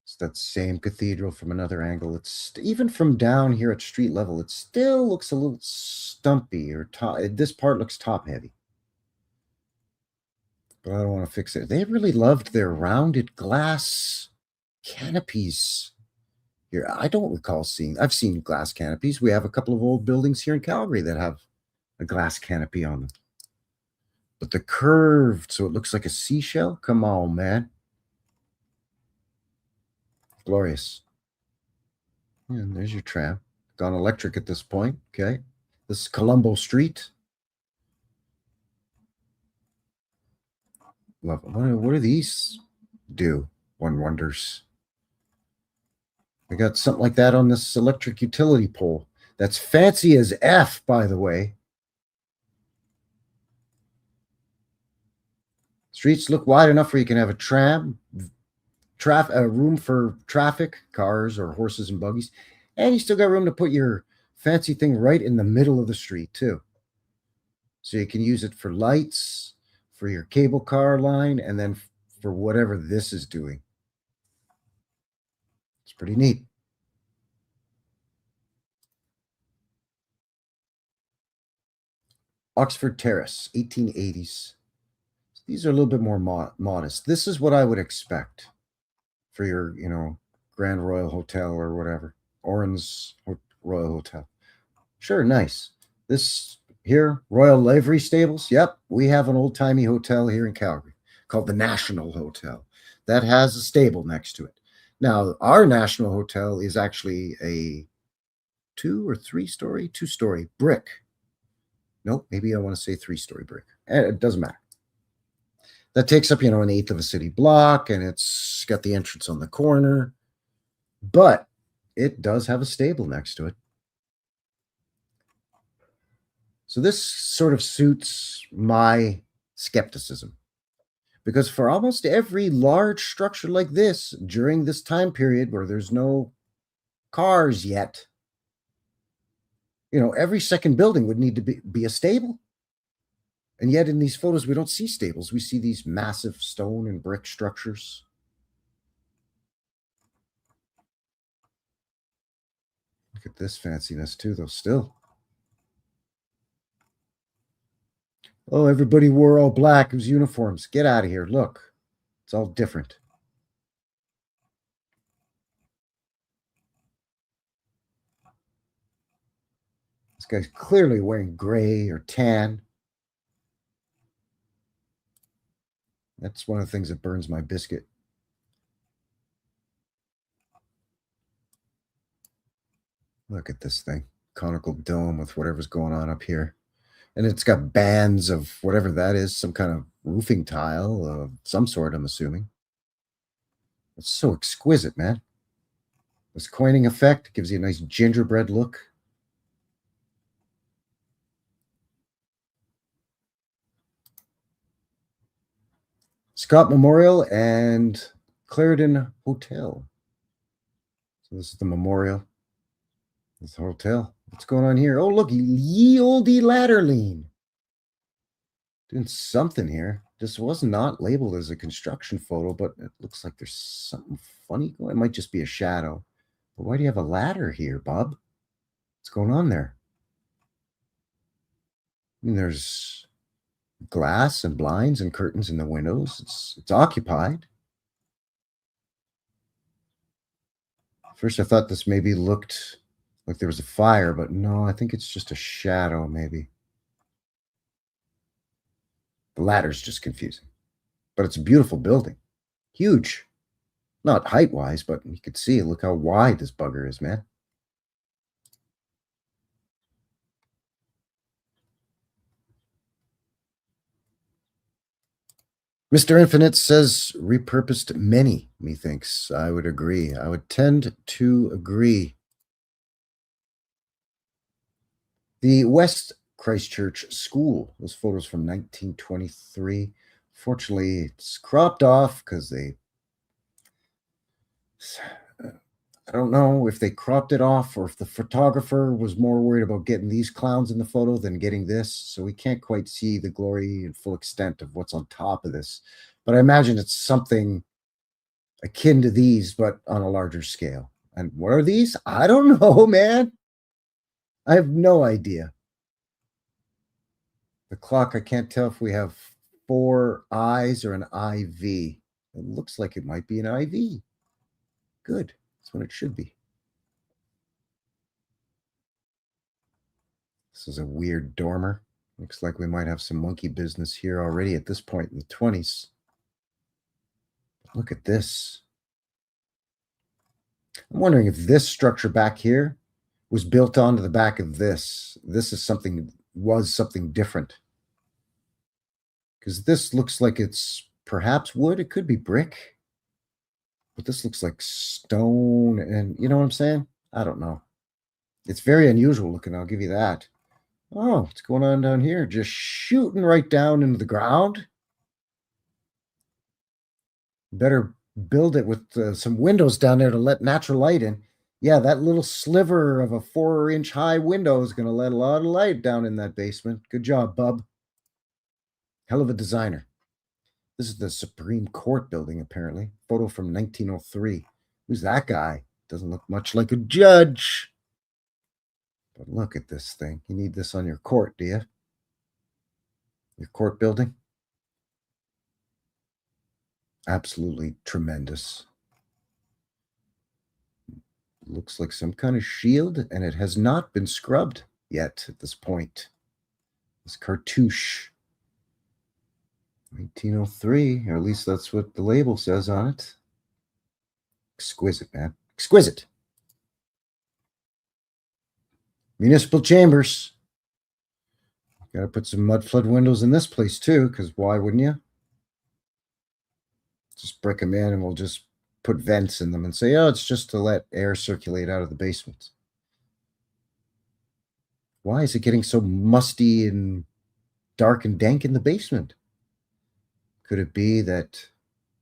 It's that same cathedral from another angle. It's even from down here at street level, it still looks a little stumpy or top. This part looks top heavy. But I don't want to fix it. They really loved their rounded glass canopies here. I don't recall seeing, I've seen glass canopies. We have a couple of old buildings here in Calgary that have a glass canopy on them. But the curved, so it looks like a seashell. Come on, man. Glorious. And there's your tram. Gone electric at this point. Okay. This is Colombo Street. Love it. What do these do? One wonders. I got something like that on this electric utility pole. That's fancy as F, by the way. Streets look wide enough where you can have a tram, a room for traffic, cars or horses and buggies, and you still got room to put your fancy thing right in the middle of the street too. So you can use it for lights, for your cable car line, and then for whatever this is doing. It's pretty neat. Oxford Terrace, 1880s. These are a little bit more modest. This is what I would expect for your, Grand Royal Hotel or whatever. Oran's Royal Hotel. Sure, nice. This here, Royal Livery Stables. Yep, we have an old-timey hotel here in Calgary called the National Hotel that has a stable next to it. Now, our National Hotel is actually a two-story brick. Nope, maybe I want to say 3-story brick. It doesn't matter. That takes up, an eighth of a city block, and it's got the entrance on the corner. But it does have a stable next to it. So this sort of suits my skepticism. Because for almost every large structure like this, during this time period where there's no cars yet, every second building would need to be a stable. And yet in these photos, we don't see stables. We see these massive stone and brick structures. Look at this fanciness too, though, still. Oh, everybody wore all black. It was uniforms. Get out of here. Look, it's all different. This guy's clearly wearing gray or tan. That's one of the things that burns my biscuit. Look at this thing. Conical dome with whatever's going on up here. And it's got bands of whatever that is, some kind of roofing tile of some sort, I'm assuming. It's so exquisite, man. This coining effect gives you a nice gingerbread look. Scott Memorial and Clarendon Hotel. So this is the memorial. This hotel. What's going on here? Oh, look, ye olde ladder lean. Doing something here. This was not labeled as a construction photo, but it looks like there's something funny going. It might just be a shadow. But why do you have a ladder here, Bob? What's going on there? I mean, there's glass and blinds and curtains in the windows. It's occupied. First, I thought this maybe looked like there was a fire, but no, I think it's just a shadow, maybe. The ladder's just confusing. But it's a beautiful building. Huge. Not height-wise, but you could see, look how wide this bugger is, man. Mr. Infinite says repurposed many, methinks. I would agree. I would tend to agree. The West Christchurch School. Those photos from 1923. Fortunately, it's cropped off because they... I don't know if they cropped it off or if the photographer was more worried about getting these clowns in the photo than getting this. So we can't quite see the glory and full extent of what's on top of this. But I imagine it's something akin to these, but on a larger scale. And what are these? I don't know, man. I have no idea. The clock, I can't tell if we have 4 I's or an IV. It looks like it might be an IV. Good. That's what it should be. This is a weird dormer. Looks like we might have some monkey business here already at this point in the 20s. Look at this. I'm wondering if this structure back here was built onto the back of this. This is something different. Because this looks like it's perhaps wood. It could be brick. But this looks like stone, and you know what I'm saying? I don't know. It's very unusual looking, I'll give you that. Oh, what's going on down here? Just shooting right down into the ground. Better build it with some windows down there to let natural light in. Yeah, that little sliver of a 4-inch high window is going to let a lot of light down in that basement. Good job, bub. Hell of a designer. This is the Supreme Court building, apparently. Photo from 1903. Who's that guy? Doesn't look much like a judge. But look at this thing. You need this on your court, do you? Your court building? Absolutely tremendous. Looks like some kind of shield, and it has not been scrubbed yet at this point. This cartouche. 1903, or at least that's what the label says on it. Exquisite, man. Exquisite. Municipal chambers. Got to put some mudflood windows in this place too, because why wouldn't you? Just brick them in and we'll just put vents in them and say, oh, it's just to let air circulate out of the basement. Why is it getting so musty and dark and dank in the basement? Could it be that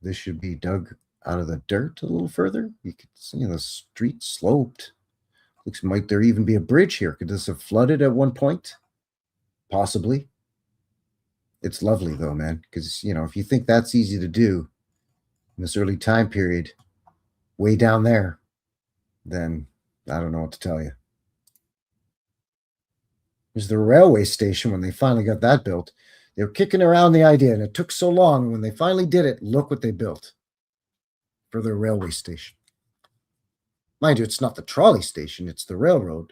this should be dug out of the dirt a little further? You could see the street sloped. Looks might there even be a bridge here? Could this have flooded at one point? Possibly. It's lovely though, man, because if you think that's easy to do in this early time period, way down there, then I don't know what to tell you. There's the railway station. When they finally got that built, they were kicking around the idea, and it took so long. And when they finally did it, look what they built for their railway station. Mind you, it's not the trolley station, it's the railroad.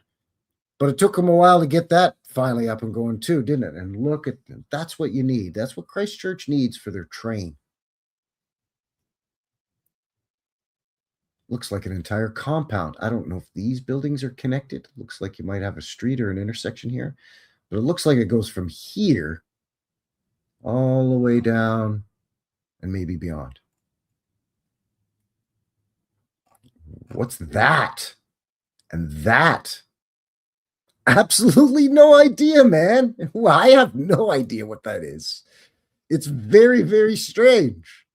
But it took them a while to get that finally up and going too, didn't it? And look at them. That's what you need. That's what Christchurch needs for their train. Looks like an entire compound. I don't know if these buildings are connected. Looks like you might have a street or an intersection here. But it looks like it goes from here all the way down and maybe beyond. What's that? And that? Absolutely no idea, man. Well, I have no idea what that is. It's very, very strange.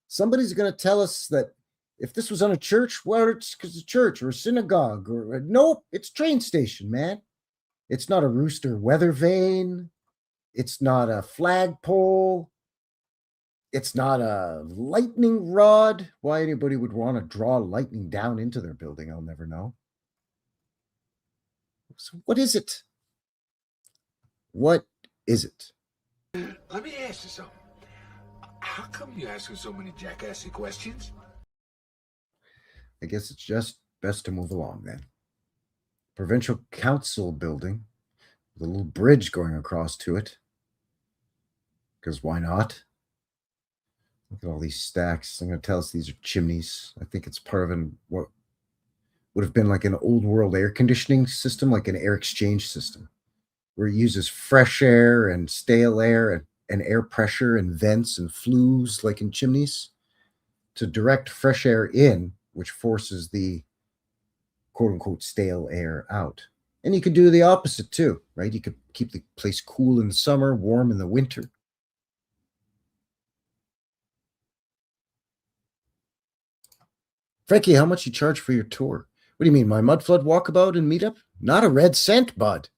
Somebody's going to tell us that if this was on a church, well, it's because a church or a synagogue or nope, it's a train station, man. It's not a rooster weather vane. It's not a flagpole. It's not a lightning rod. Why anybody would want to draw lightning down into their building, I'll never know. So what is it? What is it? Let me ask you something. How come you asking so many jackassy questions? I guess it's just best to move along then. Provincial Council building with a little bridge going across to it. Because why not? Look at all these stacks. I'm going to tell us these are chimneys. I think it's part of what would have been like an old world air conditioning system, like an air exchange system, where it uses fresh air and stale air and air pressure and vents and flues like in chimneys to direct fresh air in, which forces the quote-unquote stale air out. And you could do the opposite too, right? You could keep the place cool in the summer, warm in the winter. Frankie, how much you charge for your tour? What do you mean, my mudflood walkabout and meetup? Not a red cent, bud.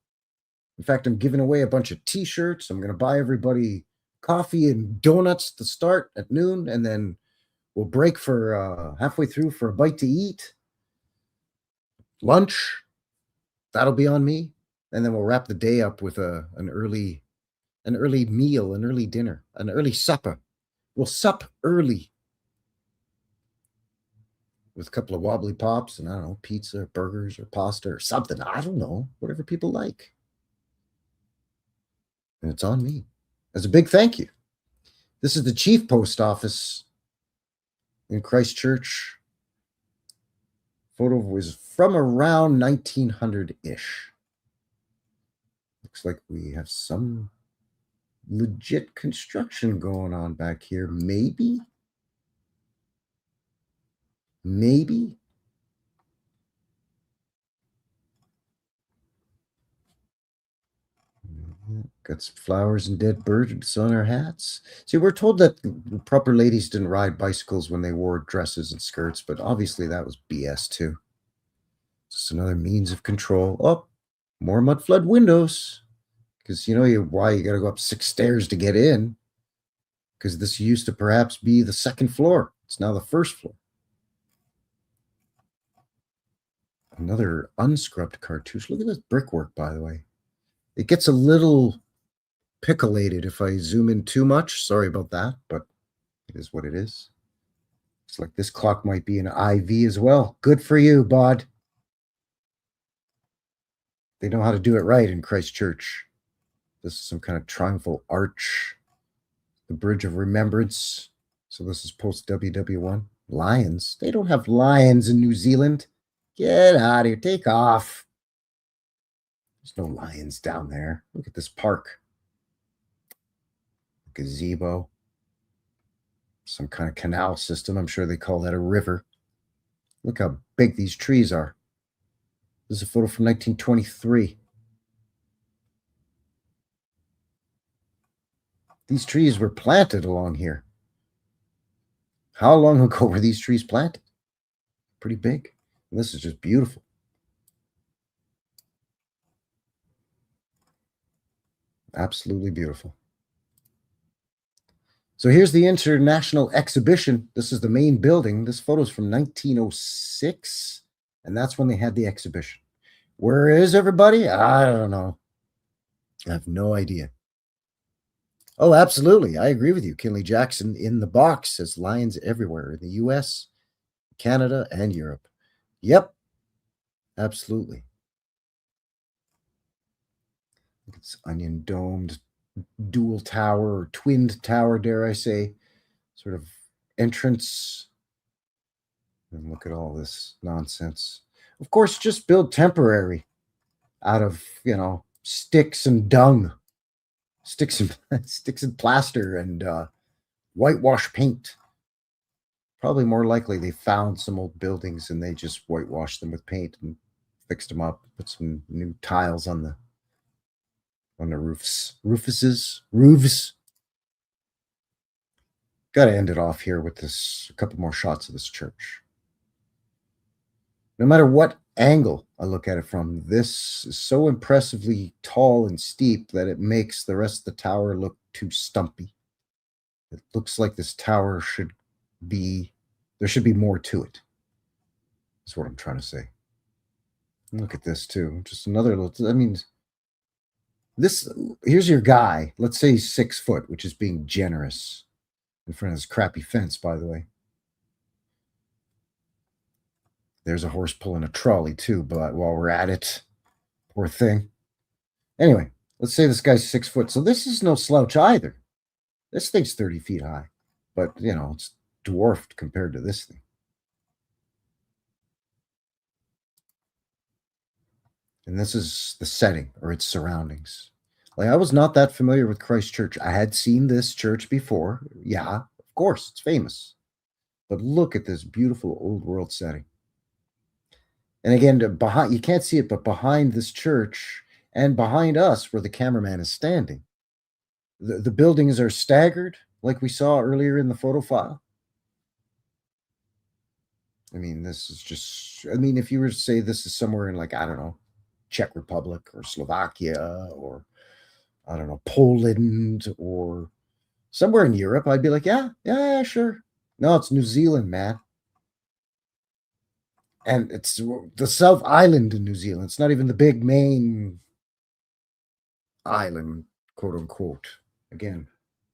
In fact, I'm giving away a bunch of t-shirts. I'm going to buy everybody coffee and donuts to start at noon, and then we'll break for halfway through for a bite to eat. Lunch, that'll be on me. And then we'll wrap the day up with an early meal, an early dinner, an early supper. We'll sup early with a couple of wobbly pops and I don't know, pizza or burgers or pasta or something. I don't know, whatever people like. And it's on me as a big thank you. This is the chief post office in Christchurch. Photo was from around 1900-ish. Looks like we have some legit construction going on back here. Maybe. Got some flowers and dead birds on our hats. See, we're told that the proper ladies didn't ride bicycles when they wore dresses and skirts, but obviously that was BS too. Just another means of control. Oh, more mudflood windows. Because why you got to go up 6 stairs to get in. Because this used to perhaps be the second floor. It's now the first floor. Another unscrubbed cartouche. Look at this brickwork, by the way. It gets a little pickleated if I zoom in too much. Sorry about that, but it is what it is. It's like this clock might be an IV as well. Good for you, Bod. They know how to do it right in Christchurch. This is some kind of triumphal arch. The Bridge of Remembrance. So this is post WW1. Lions. They don't have lions in New Zealand. Get out of here. Take off. There's no lions down there. Look at this park. Gazebo. Some kind of canal system. I'm sure they call that a river. Look how big these trees are. This is a photo from 1923. These trees were planted along here. How long ago were these trees planted? Pretty big. And this is just beautiful. Absolutely beautiful. So here's the International Exhibition. This is the main building. This photo is from 1906, and that's when they had the exhibition. Where is everybody? I don't know. I have no idea. Oh, absolutely. I agree with you. Kinley Jackson in the box says lions everywhere in the US, Canada, and Europe. Yep. Absolutely. It's onion domed dual tower or twinned tower, dare I say, sort of entrance. And look at all this nonsense. Of course, just build temporary out of, sticks and dung. Sticks and plaster and whitewash paint. Probably more likely they found some old buildings and they just whitewashed them with paint and fixed them up, put some new tiles on the roofs. Roofs. Got to end it off here with a couple more shots of this church. No matter what angle I look at it from, this is so impressively tall and steep that it makes the rest of the tower look too stumpy. It looks like this tower there should be more to it. That's what I'm trying to say. Look at this too. Just another little, here's your guy. Let's say he's 6 foot, which is being generous in front of this crappy fence, by the way. There's a horse pulling a trolley too, but while we're at it, poor thing. Anyway, let's say this guy's 6 foot. So this is no slouch either. This thing's 30 feet high, but it's dwarfed compared to this thing. And this is the setting or its surroundings. Like, I was not that familiar with Christchurch. I had seen this church before. Yeah, of course, it's famous. But look at this beautiful old world setting. And again, behind, you can't see it, but behind this church and behind us where the cameraman is standing, the buildings are staggered like we saw earlier in the photo file. This is just, if you were to say this is somewhere in like, I don't know, Czech Republic or Slovakia or, I don't know, Poland or somewhere in Europe, I'd be like, yeah, sure. No, it's New Zealand, man. And it's the South Island in New Zealand. It's not even the big main island, quote unquote. Again,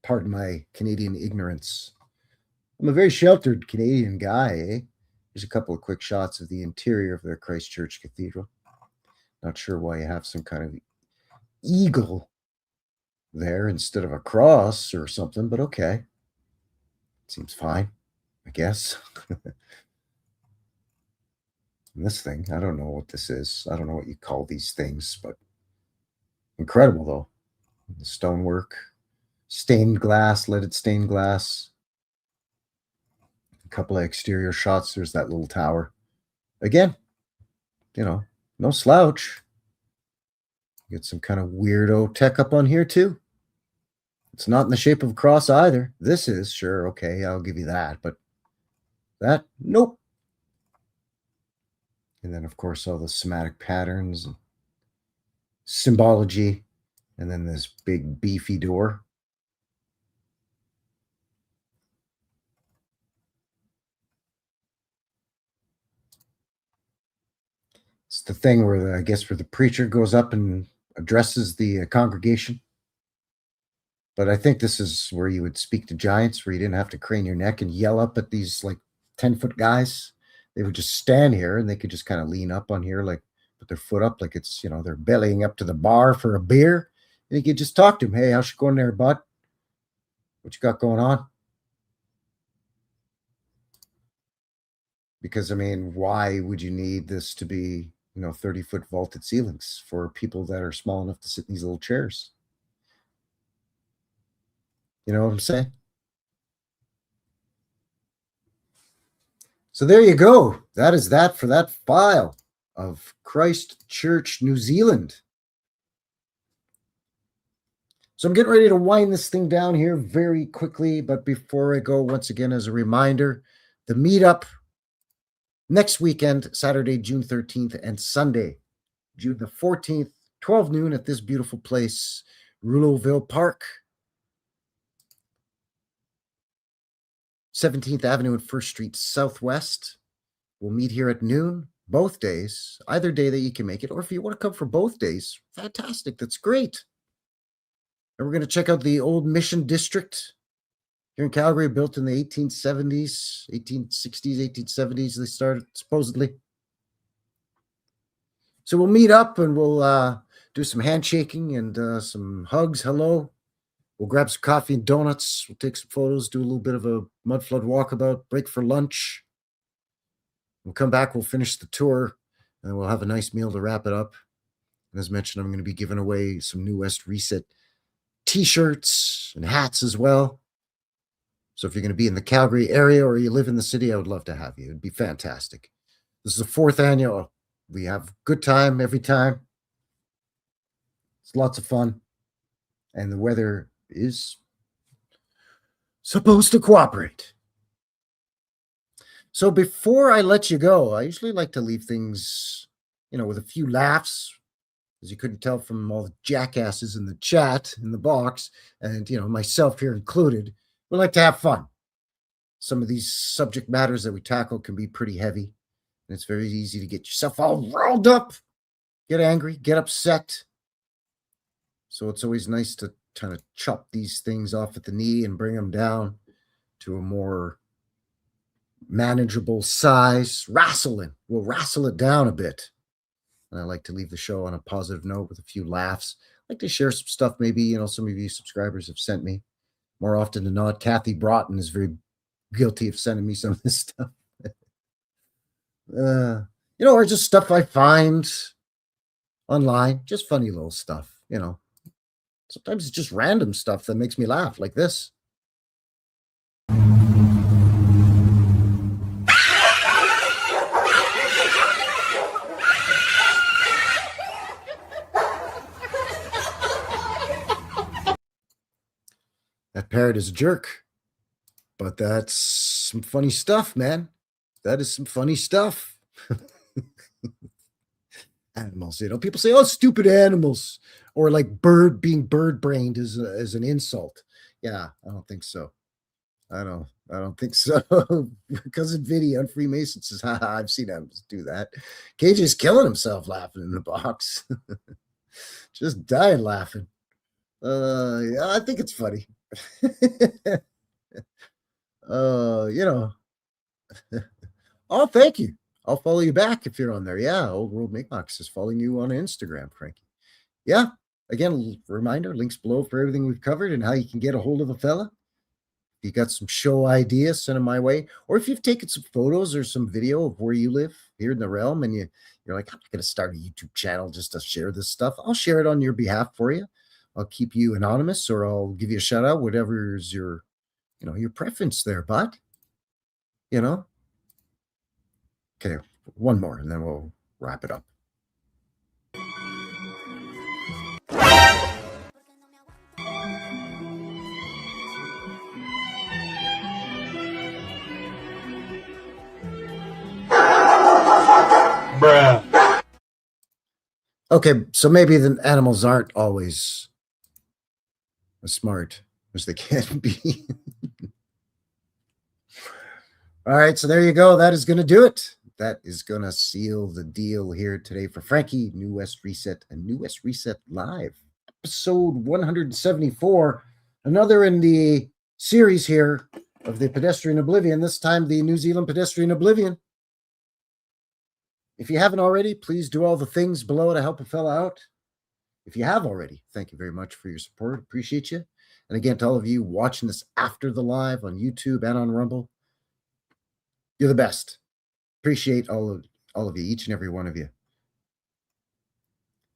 pardon my Canadian ignorance. I'm a very sheltered Canadian guy, eh? Here's a couple of quick shots of the interior of the Christchurch Cathedral. Not sure why you have some kind of eagle there instead of a cross or something, but okay. Seems fine, I guess. This thing, I don't know what this is. I don't know what you call these things, but incredible though. The stonework, stained glass, leaded stained glass. A couple of exterior shots. There's that little tower. Again, no slouch. Get some kind of weirdo tech up on here too. It's not in the shape of a cross either. This is, sure, okay, I'll give you that, but that, nope. And then, of course, all the somatic patterns and symbology. And then this big beefy door. the thing where I guess where the preacher goes up and addresses the congregation. But I think this is where you would speak to giants, where you didn't have to crane your neck and yell up at these like 10-foot guys. They would just stand here and they could just kind of lean up on here, like put their foot up, like it's, they're bellying up to the bar for a beer. And you could just talk to them. Hey, how's it going there, bud? What you got going on? Because, I mean, why would you need this to be, 30-foot vaulted ceilings for people that are small enough to sit in these little chairs? You know what I'm saying? So there you go. That is that for that file of Christchurch, New Zealand. So I'm getting ready to wind this thing down here very quickly. But before I go, once again, as a reminder, the meetup next weekend, Saturday, June 13th, and Sunday, June the 14th, 12 noon at this beautiful place, Rouleauville Park, 17th Avenue and 1st Street Southwest. We'll meet here at noon, both days, either day that you can make it. Or if you want to come for both days, fantastic. That's great. And we're going to check out the old Mission District here in Calgary, built in the 1870s, 1860s, 1870s. They started, supposedly. So we'll meet up and we'll do some handshaking and some hugs. Hello. We'll grab some coffee and donuts. We'll take some photos, do a little bit of a mudflood walkabout, break for lunch. We'll come back. We'll finish the tour, and then we'll have a nice meal to wrap it up. And as mentioned, I'm going to be giving away some New West Reset T-shirts and hats as well. So if you're going to be in the Calgary area or you live in the city, I would love to have you. It'd be fantastic. This is the 4th annual. We have a good time every time. It's lots of fun. And the weather is supposed to cooperate. So before I let you go, I usually like to leave things, with a few laughs, as you couldn't tell from all the jackasses in the chat, in the box, and, myself here included. We like to have fun. Some of these subject matters that we tackle can be pretty heavy, and it's very easy to get yourself all riled up, get angry, get upset. So it's always nice to kind of chop these things off at the knee and bring them down to a more manageable size. We'll wrestle it down a bit. And I like to leave the show on a positive note with a few laughs. I like to share some stuff maybe, some of you subscribers have sent me. More often than not, Kathy Broughton is very guilty of sending me some of this stuff. Or just stuff I find online. Just funny little stuff, Sometimes it's just random stuff that makes me laugh, like this. That parrot is a jerk, but that's some funny stuff, man. That is some funny stuff. Animals, people say, oh, stupid animals, or like being bird-brained is an insult. Yeah, I don't think so. I don't think so. Cousin Vinny on Freemason says, haha, I've seen animals do that. KJ's killing himself laughing in the box. Just dying laughing. Yeah, I think it's funny. Oh, thank you. I'll follow you back if you're on there. Yeah, Old World Makebox is following you on Instagram, Crikey. Yeah, again, reminder, links below for everything we've covered and how you can get a hold of a fella. If you got some show ideas, send them my way. Or if you've taken some photos or some video of where you live here in the realm and you're like, I'm not going to start a YouTube channel just to share this stuff. I'll share it on your behalf for you. I'll keep you anonymous or I'll give you a shout out, whatever is your preference there, bud. Okay, one more and then we'll wrap it up. Bruh. Okay, so maybe the animals aren't always as smart as they can be. All right, so there you go. That is going to do it. that is going to seal the deal here today for Frankie, New West Reset, and New West Reset Live. Episode 174, another in the series here of the Pedestrian Oblivion, this time the New Zealand Pedestrian Oblivion. If you haven't already, please do all the things below to help a fella out. If you have already, thank you very much for your support. Appreciate you. And again, to all of you watching this after the live on YouTube and on Rumble, you're the best. Appreciate all of you, each and every one of you.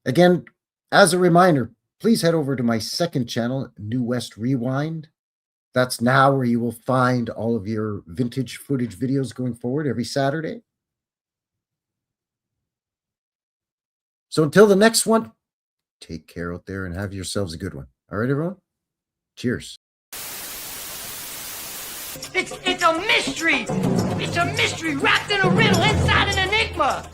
Again, as a reminder, please head over to my second channel, New West Rewind. That's now where you will find all of your vintage footage videos going forward every Saturday. So until the next one, take care out there and have yourselves a good one. All right, everyone? Cheers. It's a mystery! It's a mystery wrapped in a riddle inside an enigma!